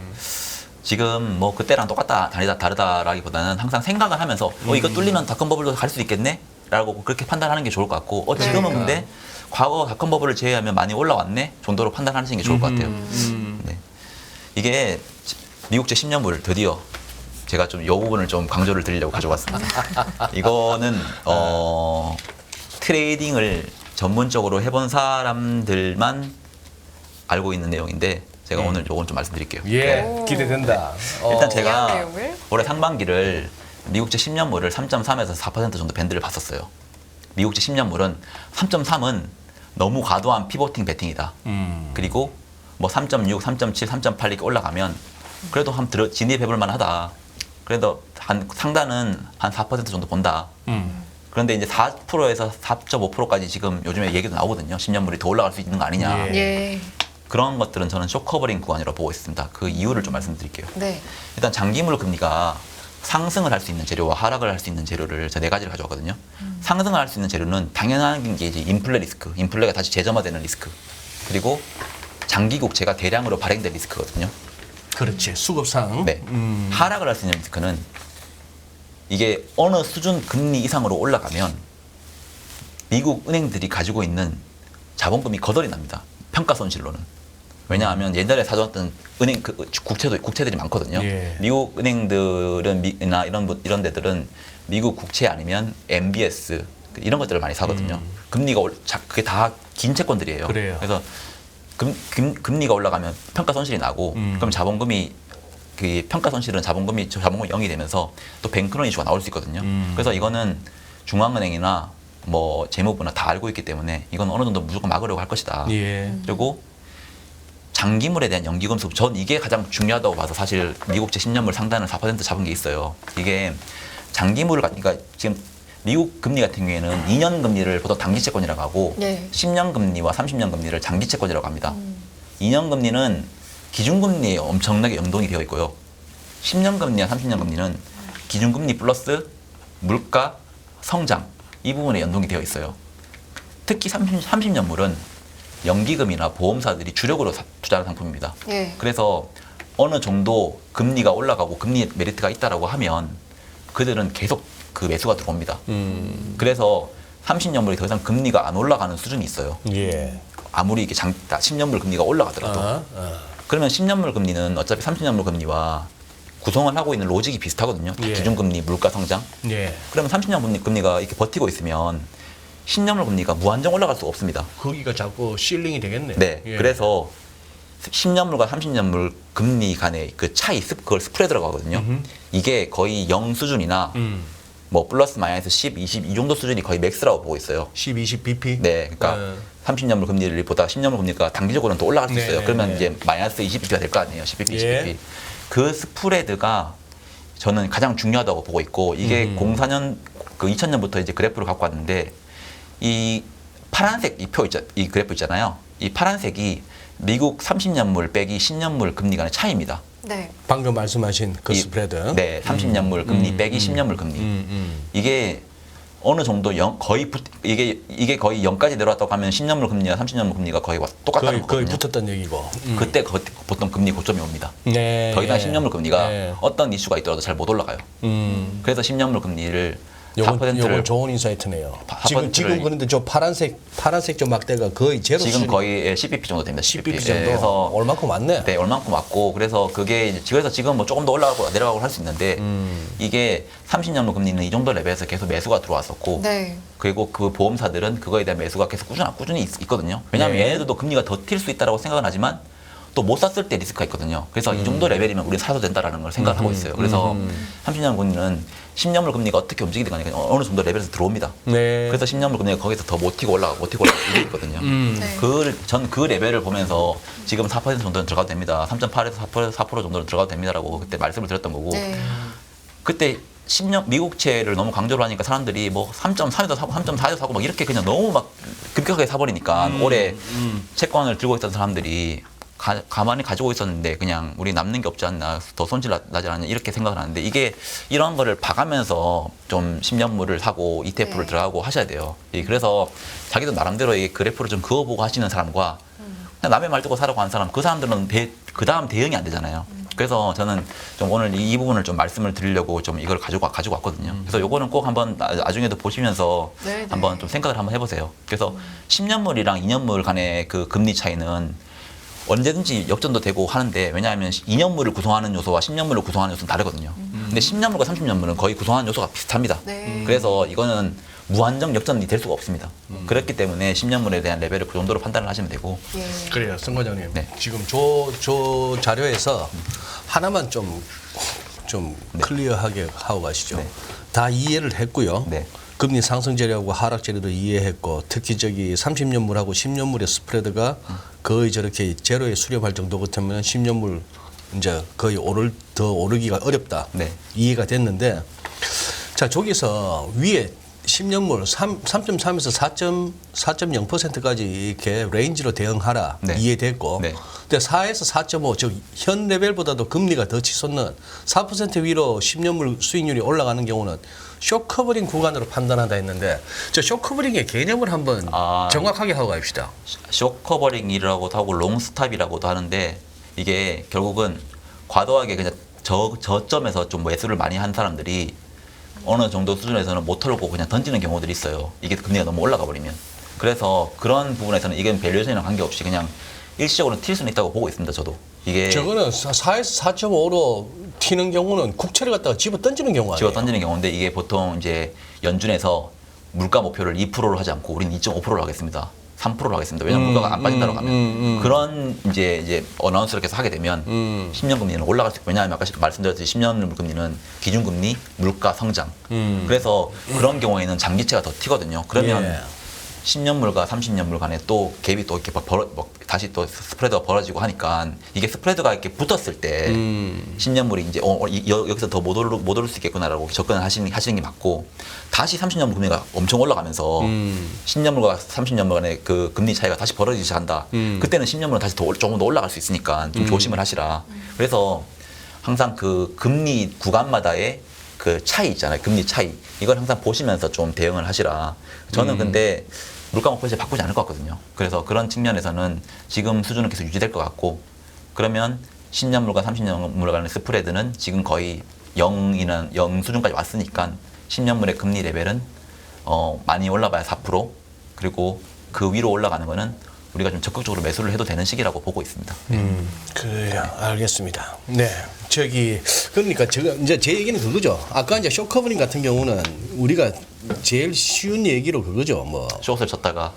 지금 뭐 그때랑 똑같다, 다르다라기보다는 항상 생각을 하면서 이거 뚫리면 닷컴 버블도 갈 수 있겠네? 라고 그렇게 판단하는 게 좋을 것 같고 지금은 네. 근데 과거 닷컴 버블을 제외하면 많이 올라왔네? 정도로 판단하시는 게 좋을 것 같아요. 네. 이게 미국제 10년물 드디어 제가 좀 이 부분을 좀 강조를 드리려고 가져왔습니다. 이거는 트레이딩을 전문적으로 해본 사람들만 알고 있는 내용인데 제가 오늘 요건 좀 말씀드릴게요. 예, 오. 기대된다. 일단 귀한 제가 내용을. 올해 상반기를 미국제 10년물을 3.3에서 4% 정도 밴드를 봤었어요. 미국제 10년물은 3.3은 너무 과도한 피보팅 베팅이다. 그리고 뭐 3.6, 3.7, 3.8 이렇게 올라가면 그래도 한번 진입해볼 만하다. 그래도 한 상단은 한 4% 정도 본다. 그런데 이제 4%에서 4.5%까지 지금 요즘에 얘기도 나오거든요. 10년물이 더 올라갈 수 있는 거 아니냐. 예. 예. 그런 것들은 저는 쇼커버링 구간이라고 보고 있습니다. 그 이유를 좀 말씀드릴게요. 네. 일단 장기물 금리가 상승을 할 수 있는 재료와 하락을 할 수 있는 재료를 제가 4가지를 가져왔거든요. 상승을 할 수 있는 재료는 당연한 게 이제 인플레 리스크, 인플레가 다시 재점화되는 리스크, 그리고 장기 국채가 대량으로 발행될 리스크거든요. 그렇지 수급상. 네. 하락을 할 수 있는 리스크는 이게 어느 수준 금리 이상으로 올라가면 미국 은행들이 가지고 있는 자본금이 거덜이 납니다. 평가 손실로는. 왜냐하면 옛날에 사줬던 은행 국채들이 많거든요. 예. 미국 은행들은 이런 데들은 미국 국채 아니면 MBS 이런 것들을 많이 사거든요. 금리가 그게 다 긴 채권들이에요. 그래요. 그래서 금리가 올라가면 평가 손실이 나고 그럼 자본금이 그 평가 손실은 자본금이 0이 되면서 또 뱅크런 이슈가 나올 수 있거든요. 그래서 이거는 중앙은행이나 뭐 재무부나 다 알고 있기 때문에 이건 어느 정도 무조건 막으려고 할 것이다. 예. 그리고 장기물에 대한 연기금속, 전 이게 가장 중요하다고 봐서 사실 미국제 10년물 상단을 4% 잡은 게 있어요. 이게 장기물을 그러니까 지금 미국 금리 같은 경우에는 2년 금리를 보통 단기 채권이라고 하고 네. 10년 금리와 30년 금리를 장기 채권이라고 합니다. 2년 금리는 기준금리에 엄청나게 연동이 되어 있고요. 10년 금리와 30년 금리는 기준금리 플러스 물가, 성장 이 부분에 연동이 되어 있어요. 특히 30년물은 연기금이나 보험사들이 주력으로 투자하는 상품입니다. 예. 그래서 어느 정도 금리가 올라가고 금리 메리트가 있다라고 하면 그들은 계속 그 매수가 들어옵니다. 그래서 30년물이 더 이상 금리가 안 올라가는 수준이 있어요. 예. 아무리 이게 10년물 금리가 올라가더라도. 그러면 10년물 금리는 어차피 30년물 금리와 구성을 하고 있는 로직이 비슷하거든요. 예. 기준금리, 물가 성장. 예. 그러면 30년 금리가 이렇게 버티고 있으면 10년물 금리가 무한정 올라갈 수가 없습니다. 거기가 자꾸 실링이 되겠네요. 네. 예. 그래서 10년물과 30년물 금리 간의 그 차이, 그걸 스프레드라고 하거든요. 이게 거의 0 수준이나 뭐 플러스 마이너스 10, 20 이 정도 수준이 거의 맥스라고 보고 있어요. 10, 20 BP? 네. 그러니까 30년물 금리를 보다 10년물 금리가 단기적으로는 더 올라갈 수 있어요. 네, 그러면 네. 이제 마이너스 20bp가 될 거 아니에요. 10bp, 예. 20bp. 그 스프레드가 저는 가장 중요하다고 보고 있고 이게 04년 그 2000년부터 이제 그래프를 갖고 왔는데 이 파란색 이 그래프 있잖아요. 이 파란색이 미국 30년물 빼기 10년물 금리 간의 차이입니다. 네. 방금 말씀하신 그 스프레드. 네, 30년물 금리 빼기 10년물 금리. 이게 어느 정도 이게 거의 0까지 내려왔다고 하면 10년물 금리와 30년물 금리가 거의 똑같다는 거의 거거든요. 붙었다는 얘기고. 그때 보통 금리 고점이 옵니다. 네. 더 이상 예. 10년물 금리가 예. 어떤 이슈가 있더라도 잘 못 올라가요. 그래서 10년물 금리를 요건 4%를 좋은 인사이트네요. 4%를 지금 그런데 저 파란색 저 막대가 거의 제로 지금 수준이- 거의 10bp 정도 됩니다. 10bp 10bp. 정도. 그래서 얼마큼 왔네. 네, 얼만큼 왔고 그래서 그게 이제 그래서 지금 뭐 조금 더 올라가고 내려가고 할 수 있는데 이게 30년물 금리는 이 정도 레벨에서 계속 매수가 들어왔었고 네. 그리고 그 보험사들은 그거에 대한 매수가 계속 꾸준히 있거든요. 왜냐하면 네. 얘네들도 금리가 더 튈 수 있다라고 생각은 하지만 또 못 샀을 때 리스크가 있거든요. 그래서 이 정도 레벨이면 우리 사도 된다라는 걸 생각을 하고 있어요. 그래서 30년 금리는 10년물 금리가 어떻게 움직이든 간에 어느 정도 레벨에서 들어옵니다. 네. 그래서 10년물 금리가 거기서 더 못 튀고 올라가고 이게 있거든요. 네. 전 그 레벨을 보면서 지금 4% 정도는 들어가도 됩니다. 3.8에서 4% 정도는 들어가도 됩니다라고 그때 말씀을 드렸던 거고 네. 그때 10년 미국채를 너무 강조를 하니까 사람들이 뭐 3.3에서 사고 3.4에서 사고 막 이렇게 그냥 너무 막 급격하게 사버리니까 올해 채권을 들고 있던 사람들이 가만히 가지고 있었는데 그냥 우리 남는 게 없지 않나 더 손실 나지 않냐 이렇게 생각을 하는데 이게 이런 거를 봐가면서 좀 10년물을 사고 ETF를 네. 들어가고 하셔야 돼요. 그래서 자기도 나름대로 이 그래프를 좀 그어보고 하시는 사람과 그냥 남의 말 듣고 사라고 하는 사람 그 사람들은 그 다음 대응이 안 되잖아요. 그래서 저는 좀 오늘 이 부분을 좀 말씀을 드리려고 좀 이걸 가지고 왔거든요. 그래서 요거는 꼭 한번 나중에도 보시면서 네, 한번 네. 좀 생각을 한번 해보세요. 그래서 10년물이랑 2년물 간의 그 금리 차이는 언제든지 역전도 되고 하는데 왜냐하면 2년물을 구성하는 요소와 10년물을 구성하는 요소는 다르거든요. 근데 10년물과 30년물은 거의 구성하는 요소가 비슷합니다. 네. 그래서 이거는 무한정 역전이 될 수가 없습니다. 그렇기 때문에 10년물에 대한 레벨을 그 정도로 판단을 하시면 되고 예. 그래요, 성 과장님. 네. 지금 저 자료에서 하나만 좀 클리어하게 하고 가시죠. 네. 다 이해를 했고요. 네. 금리 상승 재료하고 하락 재료도 이해했고 특히 저기 30년물하고 10년물의 스프레드가 거의 저렇게 제로에 수렴할 정도 같으면 10년물 이제 거의 더 오르기가 어렵다. 네. 이해가 됐는데 자 저기서 위에 10년물 3.3에서 4.0%까지 이렇게 레인지로 대응하라 네. 이해됐고 네. 근데 4에서 4.5 즉 현 레벨보다도 금리가 더 치솟는 4% 위로 10년물 수익률이 올라가는 경우는 쇼 커버링 구간으로 판단한다 했는데 저 쇼 커버링의 개념을 한번 정확하게 하고 갑시다. 쇼 커버링이라고도 하고 롱스탑이라고도 하는데 이게 결국은 과도하게 그냥 저점에서 좀 매수를 많이 한 사람들이 어느 정도 수준에서는 못 털고 그냥 던지는 경우들이 있어요. 이게 금리가 너무 올라가 버리면. 그래서 그런 부분에서는 이건 밸류에이션이랑 관계없이 그냥 일시적으로 튈 수는 있다고 보고 있습니다. 저도. 이게 저거는 4에서 4.5로 튀는 경우는 국채를 갖다가 집어 던지는 경우 아니에요? 집어 던지는 경우인데 이게 보통 이제 연준에서 물가 목표를 2%로 하지 않고 우리는 2.5%로 하겠습니다. 3%로 하겠습니다. 왜냐하면 물가가 안 빠진다고 하면 그런 이제 어나운스를 계속 하게 되면 10년 금리는 올라갈 수 있고 왜냐하면 아까 말씀드렸듯이 10년 금리는 기준금리, 물가, 성장. 그래서 그런 경우에는 장기채가 더 튀거든요. 그러면 예. 10년 물과 30년 물 간에 또 갭이 또 이렇게 다시 또 스프레드가 벌어지고 하니까 이게 스프레드가 이렇게 붙었을 때 10년 물이 이제 여기서 더 못 오를 수 있겠구나라고 접근을 하시는 게 맞고 다시 30년 물 금리가 엄청 올라가면서 10년 물과 30년 물 간의 그 금리 차이가 다시 벌어지기 시작한다. 그때는 10년 물은 다시 조금 더 올라갈 수 있으니까 좀 조심을 하시라. 그래서 항상 그 금리 구간마다의 그 차이 있잖아요. 금리 차이. 이걸 항상 보시면서 좀 대응을 하시라. 저는 근데 물가 목표 이제 바꾸지 않을 것 같거든요. 그래서 그런 측면에서는 지금 수준은 계속 유지될 것 같고 그러면 10년 물과 30년 물 간의 스프레드는 지금 거의 0 수준까지 왔으니까 10년 물의 금리 레벨은 많이 올라봐야 4% 그리고 그 위로 올라가는 거는 우리가 좀 적극적으로 매수를 해도 되는 시기라고 보고 있습니다. 그래요. 알겠습니다. 네. 그러니까 이제 제 얘기는 그거죠. 아까 이제 쇼커버링 같은 경우는 우리가 제일 쉬운 얘기로 그거죠. 뭐. 숏을 쳤다가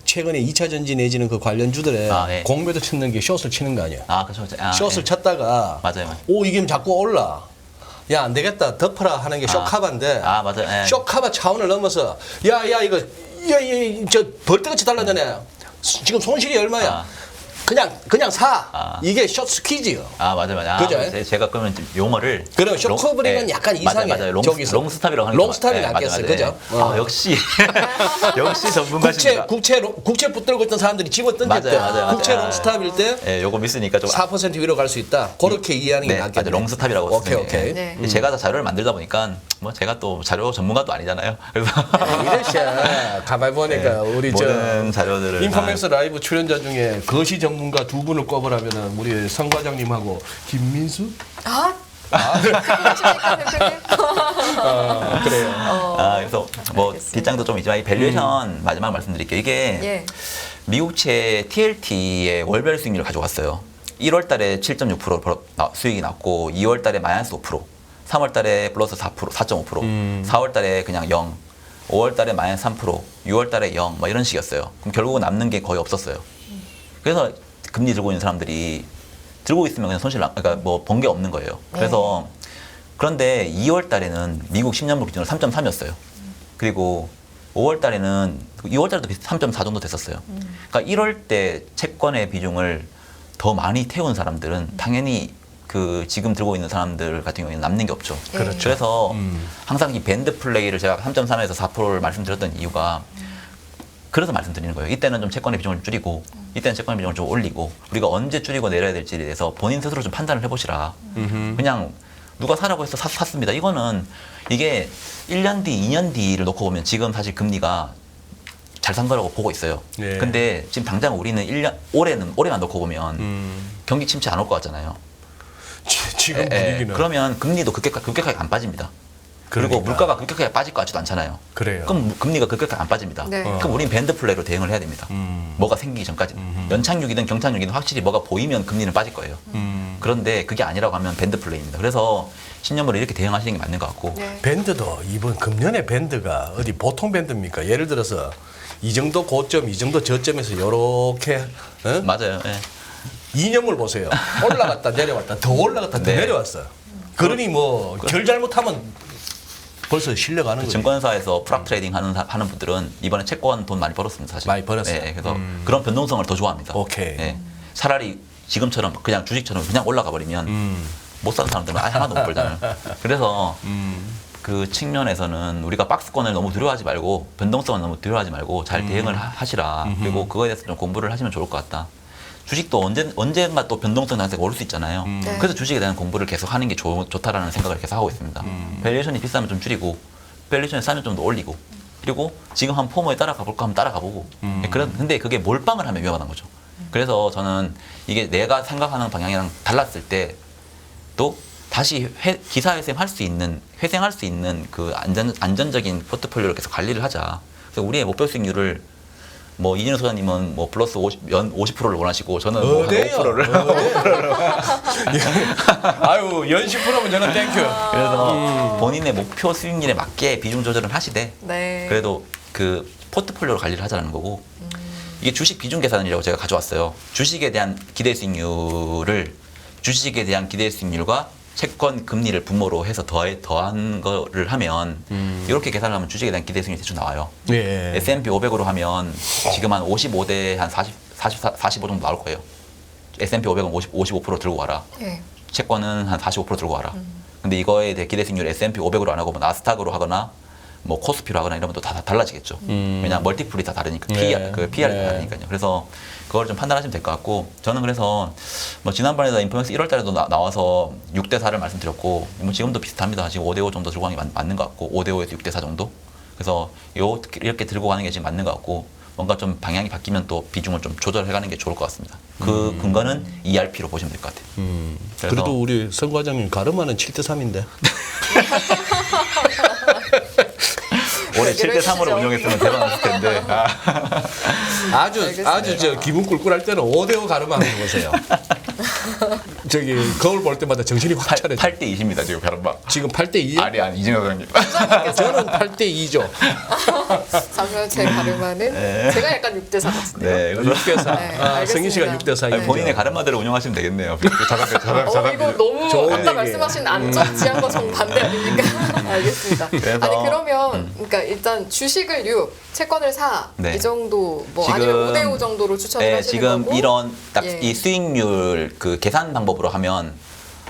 최근에 2차 전지 내지는 그 관련주들의 네. 공매도 치는 게 숏을 치는 거 아니에요. 그렇죠. 숏을 쳤다가 맞아요. 오 이게 자꾸 올라. 야, 안 되겠다. 덮어라 하는 게 쇼카바인데. 맞아요. 쇼카바 차원을 넘어서 야 이거 저 벌떡같이 달라드네. 지금 손실이 얼마야? 그냥 사. 이게 숏 스퀴즈요. 맞아요. 그죠? 제가 그러면 용어를 그럼 쇼커버링은 약간 이상해. 맞아요. 저기서. 롱스탑이라고 하는 롱스탑이 낫겠어요. 그죠? 역시 전문가십니다. 국채 붙들고 있던 사람들이 집어 던졌대. 맞아요. 국채 롱스탑일 때 요거 미스니까 좀 4% 위로 갈 수 있다. 그렇게 이해하는 게 낫겠네. 맞아요. 롱스탑이라고 오케이. 네. 제가 다 자료를 만들다 보니까 뭐 제가 또 자료 전문가도 아니잖아요. 그래서 이래서 가만히 보니까 우리 모든 자료들을 인포맥스 라이브 출연자 중에 거시 전문가 두 분을 꼽으라면은 우리 성 과장님하고 김민수? 그러십니까 대표님? 그래요. 그래서 뭐 알겠습니다. 뒷장도 좀 있지만 이 밸류에이션 마지막 말씀드릴게요. 이게 예. 미국채 TLT의 월별 수익률을 가져왔어요. 1월 달에 7.6% 수익이 났고 2월 달에 마이너스 5%, 3월 달에 플러스 4%, 4.5%, 4월 달에 그냥 0, 5월 달에 마이너스 3%, 6월 달에 0, 뭐 이런 식이었어요. 그럼 결국은 남는 게 거의 없었어요. 그래서 금리 들고 있는 사람들이 들고 있으면 그냥 그러니까 뭐 번 게 없는 거예요. 그래서 그런데 2월 달에는 미국 10년물 기준으로 3.3이었어요. 그리고 5월 달에는 2월 달에도 3.4 정도 됐었어요. 그러니까 1월 때 채권의 비중을 더 많이 태운 사람들은 당연히 그 지금 들고 있는 사람들 같은 경우에는 남는 게 없죠. 그렇죠. 그래서 항상 이 밴드 플레이를 제가 3.3에서 4%를 말씀드렸던 이유가 그래서 말씀드리는 거예요. 이때는 좀 채권의 비중을 줄이고 이때는 채권의 비중을 좀 올리고 우리가 언제 줄이고 내려야 될지에 대해서 본인 스스로 좀 판단을 해보시라. 그냥 누가 사라고 해서 샀습니다. 이거는 이게 1년 뒤, 2년 뒤를 놓고 보면 지금 사실 금리가 잘 산 거라고 보고 있어요. 네. 근데 지금 당장 우리는 올해만 놓고 보면 경기 침체 안 올 것 같잖아요. 지금 분위기는 그러면 금리도 급격하게 안 빠집니다. 그리고 그러니까. 물가가 급격하게 빠질 것 같지도 않잖아요. 그래요. 그럼 금리가 급격하게 안 빠집니다. 네. 그럼 우린 밴드 플레이로 대응을 해야 됩니다. 뭐가 생기기 전까지는. 연착륙이든 경착륙이든 확실히 뭐가 보이면 금리는 빠질 거예요. 그런데 그게 아니라고 하면 밴드 플레이입니다. 그래서 10년물에 이렇게 대응하시는 게 맞는 것 같고 네. 밴드도 이번 금년의 밴드가 어디 보통 밴드입니까? 예를 들어서 이 정도 고점, 이 정도 저점에서 이렇게 맞아요. 예. 2년물 보세요. 올라갔다 내려왔다 더 올라갔다 더 네. 내려왔어. 그러니 뭐 결 잘못하면 벌써 실려가는 거죠. 증권사에서 프락 트레이딩 하는 분들은 이번에 채권 돈 많이 벌었습니다. 사실. 많이 벌었어요. 네, 그래서 그런 변동성을 더 좋아합니다. 오케이. 네. 차라리 지금처럼 그냥 주식처럼 그냥 올라가 버리면 못 사는 사람들은 아예 하나도 못 벌잖아요. 그래서 그 측면에서는 우리가 박스권을 너무 두려워하지 말고 변동성을 너무 두려워하지 말고 잘 대응을 하시라. 그리고 그거에 대해서 좀 공부를 하시면 좋을 것 같다. 주식도 언젠가 또 변동성 장세가 오를 수 있잖아요. 네. 그래서 주식에 대한 공부를 계속 하는 게 좋다라는 생각을 계속 하고 있습니다. 밸류에이션이 비싸면 좀 줄이고, 밸류에이션이 싸면 좀 더 올리고, 그리고 지금 한 포모에 따라가 볼까 하면 따라가 보고. 근데 그게 몰빵을 하면 위험한 거죠. 그래서 저는 이게 내가 생각하는 방향이랑 달랐을 때 또 다시 기사회생할 수 있는 그 안전적인 포트폴리오를 계속 관리를 하자. 그래서 우리의 목표 수익률을 뭐 이진우 소장님은 뭐 플러스 50%를 원하시고 저는 뭐 어때요? 5%를 아유 연식 프로면 저는 땡큐. 그래서 본인의 목표 수익률에 맞게 비중 조절을 하시되 네. 그래도 그 포트폴리오로 관리를 하자는 거고 이게 주식 비중 계산이라고 제가 가져왔어요. 주식에 대한 기대 수익률을 주식에 대한 기대 수익률과 채권 금리를 분모로 해서 더한 거를 하면 이렇게 계산을 하면 주식에 대한 기대 수익률이 대충 나와요. 예. S&P 500으로 하면 지금 한 55대 한 45 정도 나올 거예요. S&P 500은 55% 들고 가라. 예. 채권은 한 45% 들고 가라. 근데 이거에 대해 기대 수익률 S&P 500으로 안 하고 뭐 나스닥으로 하거나 뭐 코스피로 하거나 이러면 또 다 달라지겠죠. 왜냐 멀티플이 다 다르니까 네. PR이 네. 다 다르니까요. 그래서 그걸 좀 판단하시면 될 것 같고 저는 그래서 뭐 지난번에도 인포맥스 1월달에도 나와서 6대 4를 말씀드렸고 뭐 지금도 비슷합니다. 지금 5대 5 정도 들고 가는 게 맞는 것 같고 5대 5에서 6대 4 정도. 그래서 이렇게 들고 가는 게 지금 맞는 것 같고 뭔가 좀 방향이 바뀌면 또 비중을 좀 조절해가는 게 좋을 것 같습니다. 그 근거는 ERP로 보시면 될 것 같아요. 그래서 그래도 우리 성 과장님 가르마는 7대 3인데. 올해 얘기를 7대 3으로 해주시죠. 운영했으면 대박 났을 텐데. 아주 저 기분 꿀꿀할 때는 5대5 가르마 한번 보세요. 저기 거울 볼 때마다 정신이 확 차려져. 8대 2입니다 지금 가르마. 지금 8대 2요? 아니 이진호 사장님. 저는 8대 2죠. 잠시만 제 가르마는 제가 약간 6대 4 같은데요. 네, 그래서 6대 4. 네, 아, 성희 씨가 알겠습니다. 6대 4. 네. 본인의 가르마대로 운영하시면 되겠네요. 이거 너무 좋은 아까 얘기예요. 말씀하신 안전 지향과 정반대 아닙니까? 알겠습니다. 그래서- 아니 그러면 그러니까 일단 주식을 6, 채권을 4, 네. 이 정도 뭐 지금- 아니면 5대 5 정도로 추천을 네, 하시는 지금 거고. 이런 딱 예. 이 수익률 그 계산 방법으로 하면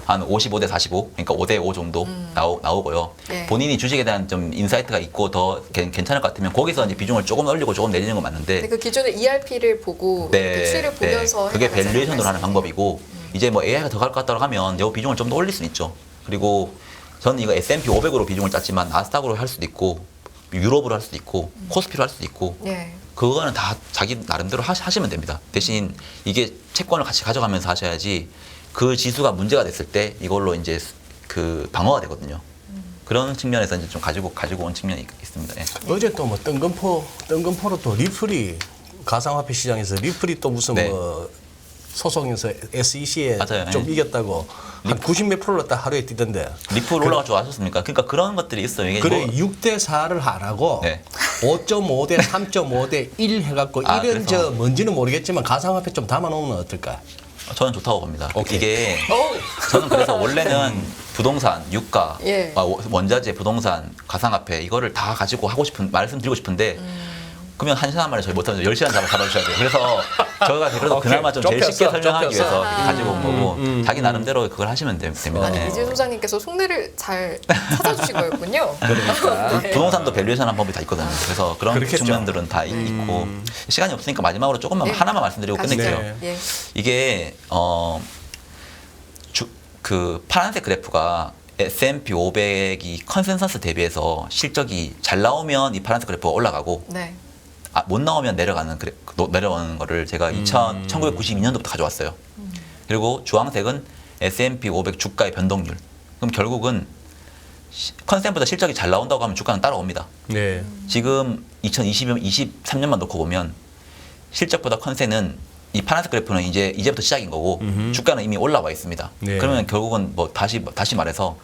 한 55대 45, 그러니까 5대 5 정도 나오고요. 네. 본인이 주식에 대한 좀 인사이트가 있고 더 괜찮을 것 같으면 거기서 이제 비중을 조금 올리고 조금 내리는 건 맞는데 근데 그 기존의 ERP를 보고 추이를 보면서 그게 해나가자는 밸류에이션으로 하는 말씀이세요. 방법이고 이제 뭐 AI가 더 갈 것 같다고 하면 요 비중을 좀 더 올릴 수는 있죠. 그리고 저는 이거 S&P 500으로 비중을 짰지만 나스닥으로 할 수도 있고 유럽으로 할 수도 있고 코스피로 할 수도 있고 예. 그거는 다 자기 나름대로 하시면 됩니다. 대신 이게 채권을 같이 가져가면서 하셔야지 그 지수가 문제가 됐을 때 이걸로 이제 그 방어가 되거든요. 그런 측면에서 이제 좀 가지고 온 측면이 있습니다. 예. 어제 또 뭐 뜬금포로 또 리플이 가상화폐 시장에서 리플이 또 무슨 네. 뭐 소송에서 SEC에 맞아요. 좀 예. 이겼다고 한 90몇 프로를 딱 하루에 뛰던데. 리플 올라갈 줄 아셨습니까? 그러니까 그런 것들이 있어요. 이게 그래 뭐 6대 4를 하라고 네. 5.5대 3.5대 1 해갖고 아, 이런 그래서- 저 뭔지는 모르겠지만 가상화폐 좀 담아놓으면 어떨까? 저는 좋다고 봅니다. 오케이. 이게 어우. 저는 그래서 원래는 부동산, 유가, 예. 원자재, 부동산, 가상화폐 이거를 다 가지고 말씀드리고 싶은데 그러면 1시간 만에 저희 못하면 10시간 잡아주셔야 돼요. 그래서 저희가 그래도 오케이. 그나마 좀 제일 쉽게 좁혔어, 설명하기 좁혔어. 위해서 이렇게 가지고 온 거고 자기 나름대로 그걸 하시면 됩니다. 아니 네. 이진 소장님께서 속내를 잘 찾아주신 거였군요. 그러니까 네. 부동산도 밸류에이션 한 법이 다 있거든요. 그래서 그런 그렇겠죠. 측면들은 다 있고 시간이 없으니까 마지막으로 조금만 예. 하나만 말씀드리고 가시죠. 끝낼게요. 네. 예. 이게 그 파란색 그래프가 S&P 500이 컨센서스 대비해서 실적이 잘 나오면 이 파란색 그래프가 올라가고 네. 못 나오면 내려가는 거를 제가 1992년도부터 가져왔어요. 그리고 주황색은 S&P 500 주가의 변동률. 그럼 결국은 컨센보다 실적이 잘 나온다고 하면 주가는 따라옵니다. 네. 지금 2023년만 놓고 보면 실적보다 컨센은 이 파란색 그래프는 이제부터 시작인 거고 주가는 이미 올라와 있습니다. 네. 그러면 결국은 뭐 다시 말해서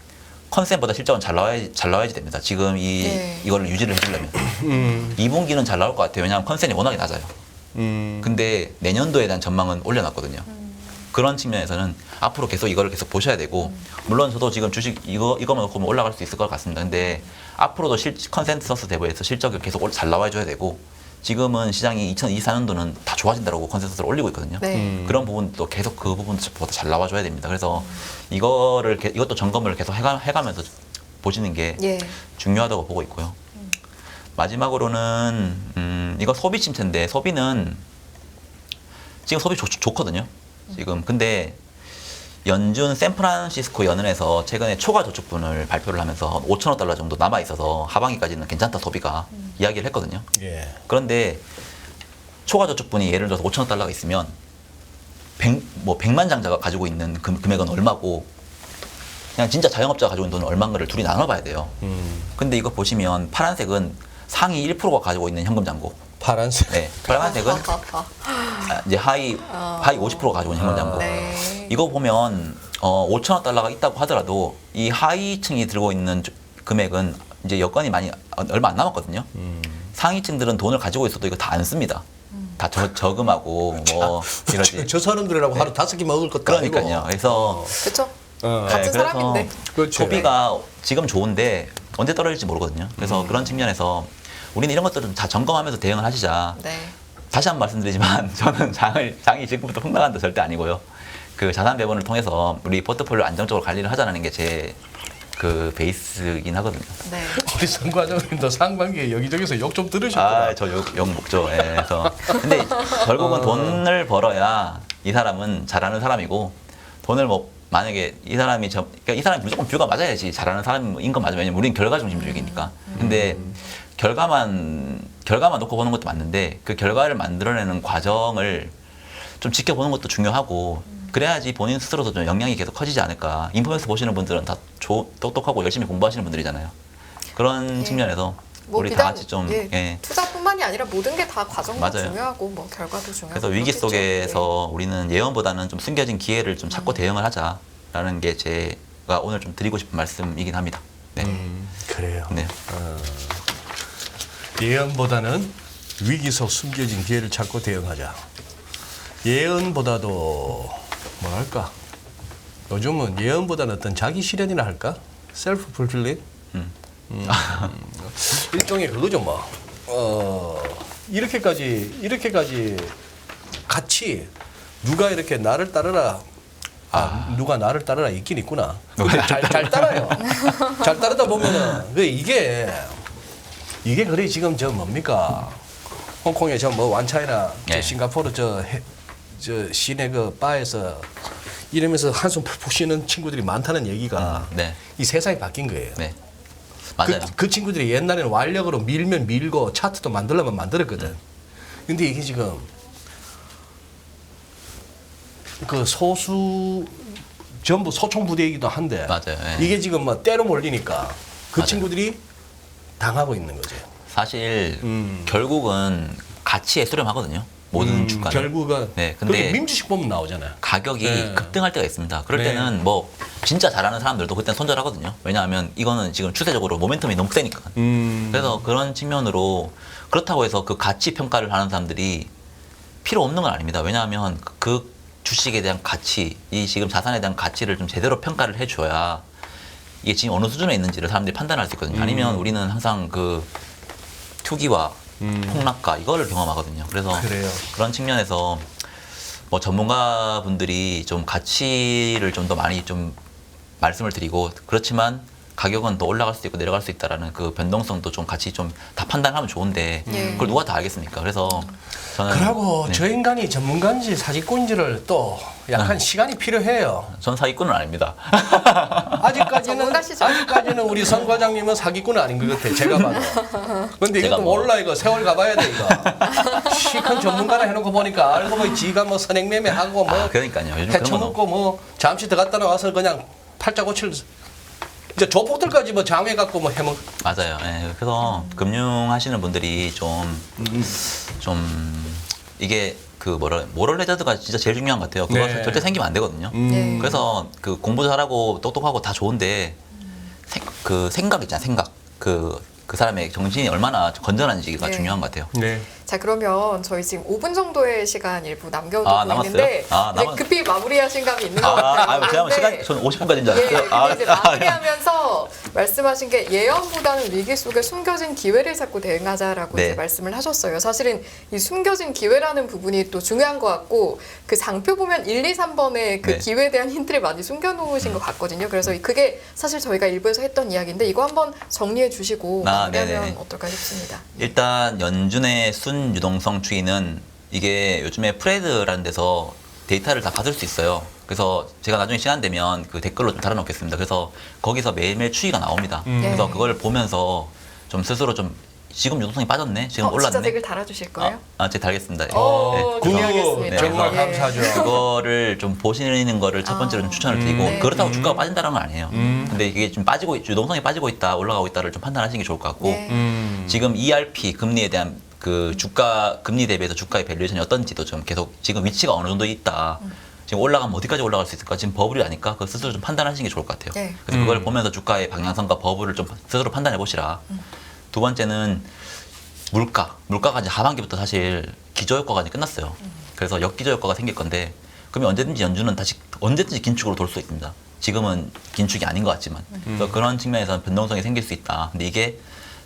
컨센보다 실적은 잘 나와야지 됩니다. 지금 네. 이거를 유지를 해주려면 2분기는 잘 나올 것 같아요. 왜냐하면 컨센이 워낙에 낮아요. 근데 내년도에 대한 전망은 올려놨거든요. 그런 측면에서는 앞으로 이거를 계속 보셔야 되고 물론 저도 지금 주식 이거만 놓고 보면 올라갈 수 있을 것 같습니다. 근데 앞으로도 컨센서스 대비해서 실적이 계속 잘 나와줘야 되고 지금은 시장이 2024년도는 다 좋아진다고 컨센서스를 올리고 있거든요. 네. 그런 부분도 계속 그 부분보다 잘 나와줘야 됩니다. 그래서 이것도 점검을 계속 해가면서 보시는 게 예. 중요하다고 보고 있고요. 마지막으로는 이거 소비 침체인데 소비는 지금 소비 좋거든요. 지금 근데 연준 샌프란시스코 연은에서 최근에 초과 저축분을 발표를 하면서 5천억 달러 정도 남아 있어서 하반기까지는 괜찮다 소비가 이야기를 했거든요. 예. 그런데 초과 저축분이 예를 들어서 5천억 달러가 있으면 100만 장자가 가지고 있는 금액은 얼마고 그냥 진짜 자영업자가 가지고 있는 돈은 얼마인가를 둘이 나눠봐야 돼요. 근데 이거 보시면 파란색은 상위 1%가 가지고 있는 현금 잔고, 파란색. 네, 빨간색은 이제 하위 50%가 가지고 있는 현금 잔고. 네. 이거 보면 5천억 달러가 있다고 하더라도 이 하위층이 들고 있는 금액은 이제 여건이 얼마 안 남았거든요. 상위층들은 돈을 가지고 있어도 이거 다 안 씁니다. 다 저금하고 뭐 이러지. 저 사람들이라고 하루 5끼 먹을 것도 아니고. 그러니까요. 그래서 그렇죠. 어. 같은 그래서 사람인데. 그렇죠. 소비가 지금 좋은데 언제 떨어질지 모르거든요. 그래서 그런 측면에서 우리는 이런 것들을 다 점검하면서 대응을 하시자. 네. 다시 한 번 말씀드리지만 저는 장이 지금부터 폭 나간다 절대 아니고요. 그 자산 배분을 통해서 우리 포트폴리오 안정적으로 관리를 하자는 게 제 그 베이스이긴 하거든요. 네. 우리 선 과장님도 상반기에 여기저기서 욕 좀 들으셨구나. 저 욕 먹죠. 예, 그래서 근데 결국은 돈을 벌어야 이 사람은 잘하는 사람이고 돈을 뭐 만약에 이 사람이 그러니까 이 사람이 무조건 뷰가 맞아야지 잘하는 사람인 건 맞아요. 왜냐면 우리는 결과 중심주의니까. 근데 결과만 놓고 보는 것도 맞는데 그 결과를 만들어내는 과정을 좀 지켜보는 것도 중요하고 그래야지 본인 스스로도 좀 역량이 계속 커지지 않을까. 인플루언서 보시는 분들은 다 똑똑하고 열심히 공부하시는 분들이잖아요. 그런 예. 측면에서 뭐 우리 비단, 다 같이 좀 예, 투자뿐만이 아니라 모든 게 다 과정도 맞아요. 중요하고 뭐 결과도 중요하고. 그래서 위기 그렇겠죠. 속에서 우리는 예언보다는 좀 숨겨진 기회를 좀 찾고 대응을 하자라는 게 제가 오늘 좀 드리고 싶은 말씀이긴 합니다. 네. 그래요. 네. 예언보다는 위기 속 숨겨진 기회를 찾고 대응하자. 예언보다도 뭐랄까? 요즘은 예언보다는 어떤 자기 실현이라 할까? 셀프 풀필링? 일종의 그거죠 뭐. 이렇게까지 같이 누가 이렇게 나를 따르라. 누가 나를 따르라 있긴 있구나. 근데 잘 따라요. 잘 따르다 보면은 이게 그래 지금 저 뭡니까? 홍콩에 저 뭐 완차이나 네. 싱가포르 저 시내 그 바에서 이러면서 한숨 푹푹 쉬는 친구들이 많다는 얘기가 네. 이 세상이 바뀐 거예요. 네. 맞아요. 그 친구들이 옛날에는 완력으로 밀면 밀고 차트도 만들려면 만들었거든. 근데 이게 지금 그 소수 전부 소총부대이기도 한데 맞아요. 예. 이게 지금 뭐 때로 몰리니까 그 맞아요. 친구들이 당하고 있는 거죠. 사실 결국은 가치에 수렴하거든요. 모든 주가는. 결국은 네, 근데 근데 민주식 보면 나오잖아요. 가격이 네. 급등할 때가 있습니다. 그럴 네. 때는 뭐 진짜 잘하는 사람들도 그때는 손절하거든요. 왜냐하면 이거는 지금 추세적으로 모멘텀이 너무 세니까. 그래서 그런 측면으로 그렇다고 해서 그 가치 평가를 하는 사람들이 필요 없는 건 아닙니다. 왜냐하면 그 주식에 대한 가치, 이 지금 자산에 대한 가치를 좀 제대로 평가를 해줘야 이게 지금 어느 수준에 있는지를 사람들이 판단할 수 있거든요. 아니면 우리는 항상 그 투기와 폭락과 이거를 경험하거든요. 그래서 그래요. 그런 측면에서 뭐 전문가분들이 좀 가치를 좀 더 많이 좀 말씀을 드리고 그렇지만 가격은 더 올라갈 수도 있고 내려갈 수 있다라는 그 변동성도 좀 같이 좀 다 판단하면 좋은데 그걸 누가 다 알겠습니까? 그래서 저는 그러고 네. 저 인간이 전문가인지 사기꾼인지를 또 약간 시간이 필요해요. 전 사기꾼은 아닙니다. 전문가시죠. 아직까지는 우리 선 과장님은 사기꾼은 아닌 것 같아. 제가 봐도. 근데 제가 이것도 뭐- 몰라 이거 세월 가봐야 돼 이거. 시큰 전문가라 해놓고 보니까 알고 보니 지가 뭐 선행매매하고 뭐 그러니까요. 요즘 그런 거 해쳐먹고 뭐 잠시 더 갔다 나와서 그냥 팔자 고칠 이제 조폭들까지 뭐 장외갖고 뭐 해먹. 맞아요. 예, 그래서 금융하시는 분들이 좀 이게 그 모럴 해저드가 진짜 제일 중요한 것 같아요. 그거 네. 절대 생기면 안 되거든요. 네. 그래서 그 공부 잘하고 똑똑하고 다 좋은데 그 생각 있잖아요. 생각 그 사람의 정신이 얼마나 건전한지가 네. 중요한 것 같아요. 네. 자 그러면 저희 지금 5분 정도의 시간 일부 남겨두고 남았어요? 있는데 남았- 네, 급히 마무리하신 감이 있는 것 같아요. 제가 근데 시간 전 50분까지인 줄 예, 알았어요. 근데 이제 마무리하면서 말씀하신 게 예언보다는 위기 속에 숨겨진 기회를 찾고 대응하자라고 네. 이제 말씀을 하셨어요. 사실은 이 숨겨진 기회라는 부분이 또 중요한 것 같고 그 장표 보면 1, 2, 3번에 그 네. 기회에 대한 힌트를 많이 숨겨놓으신 것 같거든요. 그래서 그게 사실 저희가 일부에서 했던 이야기인데 이거 한번 정리해 주시고 마무리하면 네네네. 어떨까 싶습니다. 일단 연준의 순유동성 추이는 이게 요즘에 프레드라는 데서 데이터를 다 받을 수 있어요. 그래서 제가 나중에 시간 되면 그 댓글로 좀 달아놓겠습니다. 그래서 거기서 매일매일 추이가 나옵니다. 그래서 그걸 보면서 좀 스스로 좀 지금 유동성이 빠졌네, 지금 올랐네. 진짜 댓글 달아주실 거예요? 제가 달겠습니다. 오, 그거 기대하겠습니다. 정말 예. 감사하죠. 그거를 좀 보시는 거를 첫 번째로 좀 추천을 드리고 네. 그렇다고 주가가 빠진다는 건 아니에요. 근데 이게 좀 유동성이 빠지고 있다, 올라가고 있다를 좀 판단하시는 게 좋을 것 같고 네. 지금 ERP 금리에 대한 그 주가 금리 대비해서 주가의 밸류에이션이 어떤지도 좀 계속 지금 위치가 어느 정도 있다. 지금 올라가면 어디까지 올라갈 수 있을까? 지금 버블이 아닐까? 그 스스로 좀 판단하시는 게 좋을 것 같아요. 네. 그래서 그걸 보면서 주가의 방향성과 버블을 좀 스스로 판단해 보시라. 두 번째는 물가가 이제 하반기부터 사실 기저효과가 이제 끝났어요. 그래서 역기저효과가 생길 건데 그러면 언제든지 연준은 다시 언제든지 긴축으로 돌 수 있습니다. 지금은 긴축이 아닌 것 같지만 그래서 그런 측면에서 변동성이 생길 수 있다. 근데 이게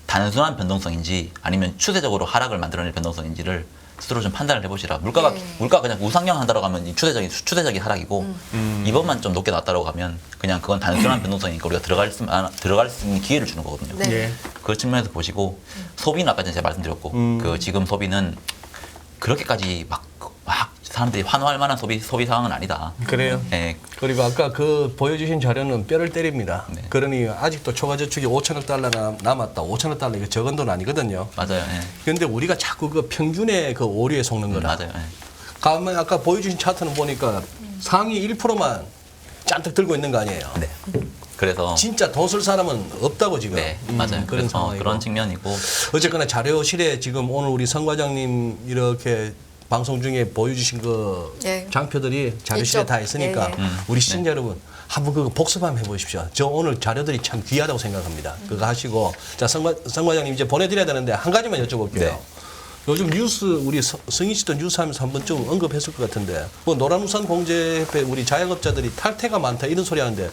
단순한 변동성인지 아니면 추세적으로 하락을 만들어낼 변동성인지를 스스로 좀 판단을 해보시라. 물가가 그냥 우상향 한다고 하면 이 추세적인 하락이고 이번만 좀 높게 나왔다고 하면 그냥 그건 단순한 변동성이니까 우리가 들어갈 수 있는 기회를 주는 거거든요. 네. 예. 그 측면에서 보시고 소비는 아까 전에 제가 말씀드렸고 그 지금 소비는 그렇게까지 막 사람들이 환호할 만한 소비 상황은 아니다. 그래요. 예. 그리고 아까 그 보여주신 자료는 뼈를 때립니다. 네. 그러니 아직도 초과저축이 5천억 달러 남았다. 5천억 달러 이거 적은 돈 아니거든요. 맞아요. 예. 그런데 우리가 자꾸 그 평균의 그 오류에 속는 거라. 맞아요. 예. 가만 아까 보여주신 차트는 보니까 상위 1%만 잔뜩 들고 있는 거 아니에요. 네. 그래서 진짜 돈 쓸 사람은 없다고 지금. 네, 맞아요. 그런 그래서 상황이고. 그런 측면이고 어쨌거나 자료실에 지금 오늘 우리 성 과장님 이렇게 방송 중에 보여주신 그 예. 장표들이 자료실에 있죠. 다 있으니까 예, 예. 우리 시청자 여러분 한번 그거 복습 한번 해보십시오. 저 오늘 자료들이 참 귀하다고 생각합니다. 그거 하시고 자 성 과장님 이제 보내드려야 되는데 한 가지만 여쭤볼게요. 네. 요즘 뉴스 우리 성희 씨도 뉴스 하면서 한번 좀 언급했을 것 같은데 뭐 노란우산 공제협회 우리 자영업자들이 탈퇴가 많다 이런 소리 하는데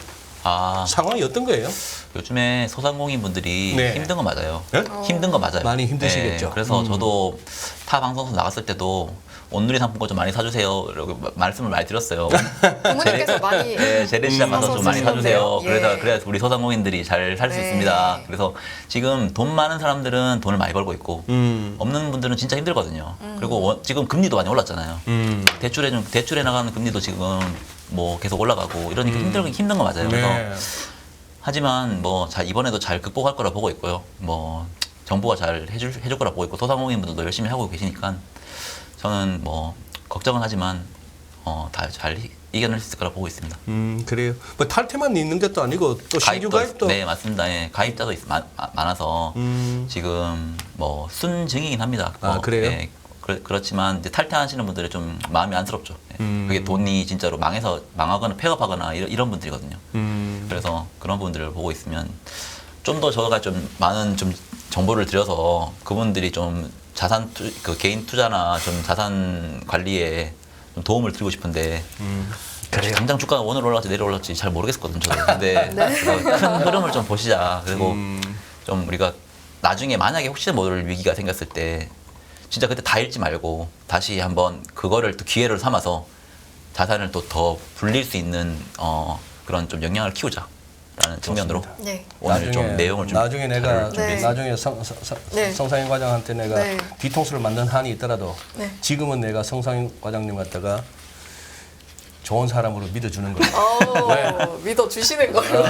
상황이 어떤 거예요? 요즘에 소상공인 분들이 네. 힘든 거 맞아요. 네? 힘든 거 맞아요. 많이 힘드시겠죠. 네, 그래서 저도 타 방송에서 나갔을 때도 온누리 상품권 좀 많이 사주세요. 이렇게 말씀을 많이 드렸어요. 부모님께서 많이 네, 재래시장 가서 좀 많이 사주세요. 예. 그래야 우리 소상공인들이 잘 살 수 네. 있습니다. 그래서 지금 돈 많은 사람들은 돈을 많이 벌고 있고 없는 분들은 진짜 힘들거든요. 그리고 지금 금리도 많이 올랐잖아요. 대출에 나가는 금리도 지금 뭐 계속 올라가고 이러니까 힘든 거 맞아요. 그래서 네. 하지만 뭐 이번에도 잘 극복할 거라 보고 있고요. 뭐 정부가 잘 해줄 거라 보고 있고 소상공인분들도 열심히 하고 계시니까 저는 뭐 걱정은 하지만 다 잘 이겨낼 수 있을 거라 보고 있습니다. 그래요. 뭐 탈퇴만 있는 것도 아니고 또 신규 가입도 네 맞습니다. 예, 가입자도 많아서 지금 뭐 순증이긴 합니다. 아, 그래요? 예, 그렇지만 이제 탈퇴하시는 분들은 좀 마음이 안쓰럽죠. 예. 그게 돈이 진짜로 망하거나 폐업하거나 이런 분들이거든요. 그래서 그런 분들을 보고 있으면 좀 더 저가 좀 많은 좀 정보를 드려서 그분들이 좀 개인 투자나 좀 자산 관리에 좀 도움을 드리고 싶은데 당장 주가가 오늘 올라갈지 내일 올라갈지 잘 모르겠거든요. 저도. 근데 큰 흐름을 좀 보시자. 그리고 좀 우리가 나중에 만약에 혹시 모를 위기가 생겼을 때 진짜 그때 다 잃지 말고 다시 한번 그거를 또 기회를 삼아서 자산을 또 더 불릴 수 있는 그런 좀 역량을 키우자라는 측면으로 네. 오늘 좀 내용을 좀 나중에 내가 네. 나중에 네. 성상인 과장한테 내가 네. 뒤통수를 맞는 한이 있더라도 네. 지금은 내가 성상인 과장님 갖다가 좋은 사람으로 믿어주는 거예요. 믿어주시는 걸로.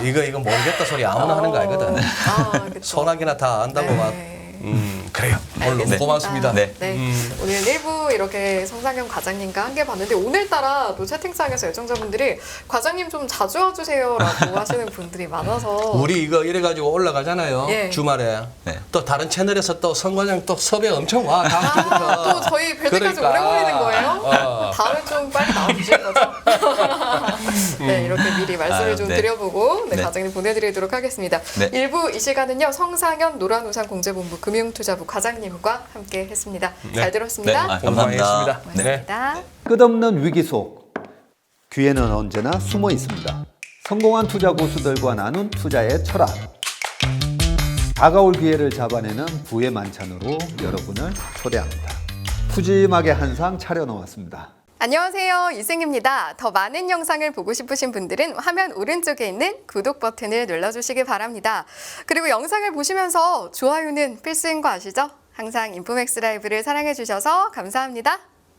이거 모르겠다 소리 아무나 하는 거 아니거든. 그쵸. 소나기나 다 안다고 네. 막. 그래요. 오늘 너무 알겠습니다. 고맙습니다. 네. 오늘 1부 이렇게 성상현 과장님과 함께 봤는데 오늘따라 또 채팅창에서 애청자분들이 과장님 좀 자주 와주세요라고 하시는 분들이 많아서 우리 이거 이래가지고 올라가잖아요. 예. 주말에. 네. 또 다른 채널에서 또 성 과장 또 섭외 엄청 와. 다음 주부터. 또 저희 뵐 때까지 그러니까. 오래 걸리는 거예요? 다음에 좀 빨리 나와주실 거죠? 네, 이렇게 미리 말씀을 좀 네. 드려보고 네. 과장님 보내드리도록 하겠습니다. 네. 1부 이 시간은요. 성상현 노란우산공제본부 금융투자부 과장님과 함께 했습니다. 잘 들었습니다. 네. 감사합니다. 고맙습니다. 네. 고맙습니다. 끝없는 위기 속 기회는 언제나 숨어 있습니다. 성공한 투자 고수들과 나눈 투자의 철학. 다가올 기회를 잡아내는 부의 만찬으로 여러분을 초대합니다. 푸짐하게 한 상 차려놓았습니다. 안녕하세요. 이승입니다. 더 많은 영상을 보고 싶으신 분들은 화면 오른쪽에 있는 구독 버튼을 눌러주시기 바랍니다. 그리고 영상을 보시면서 좋아요는 필수인 거 아시죠? 항상 인포맥스 라이브를 사랑해주셔서 감사합니다.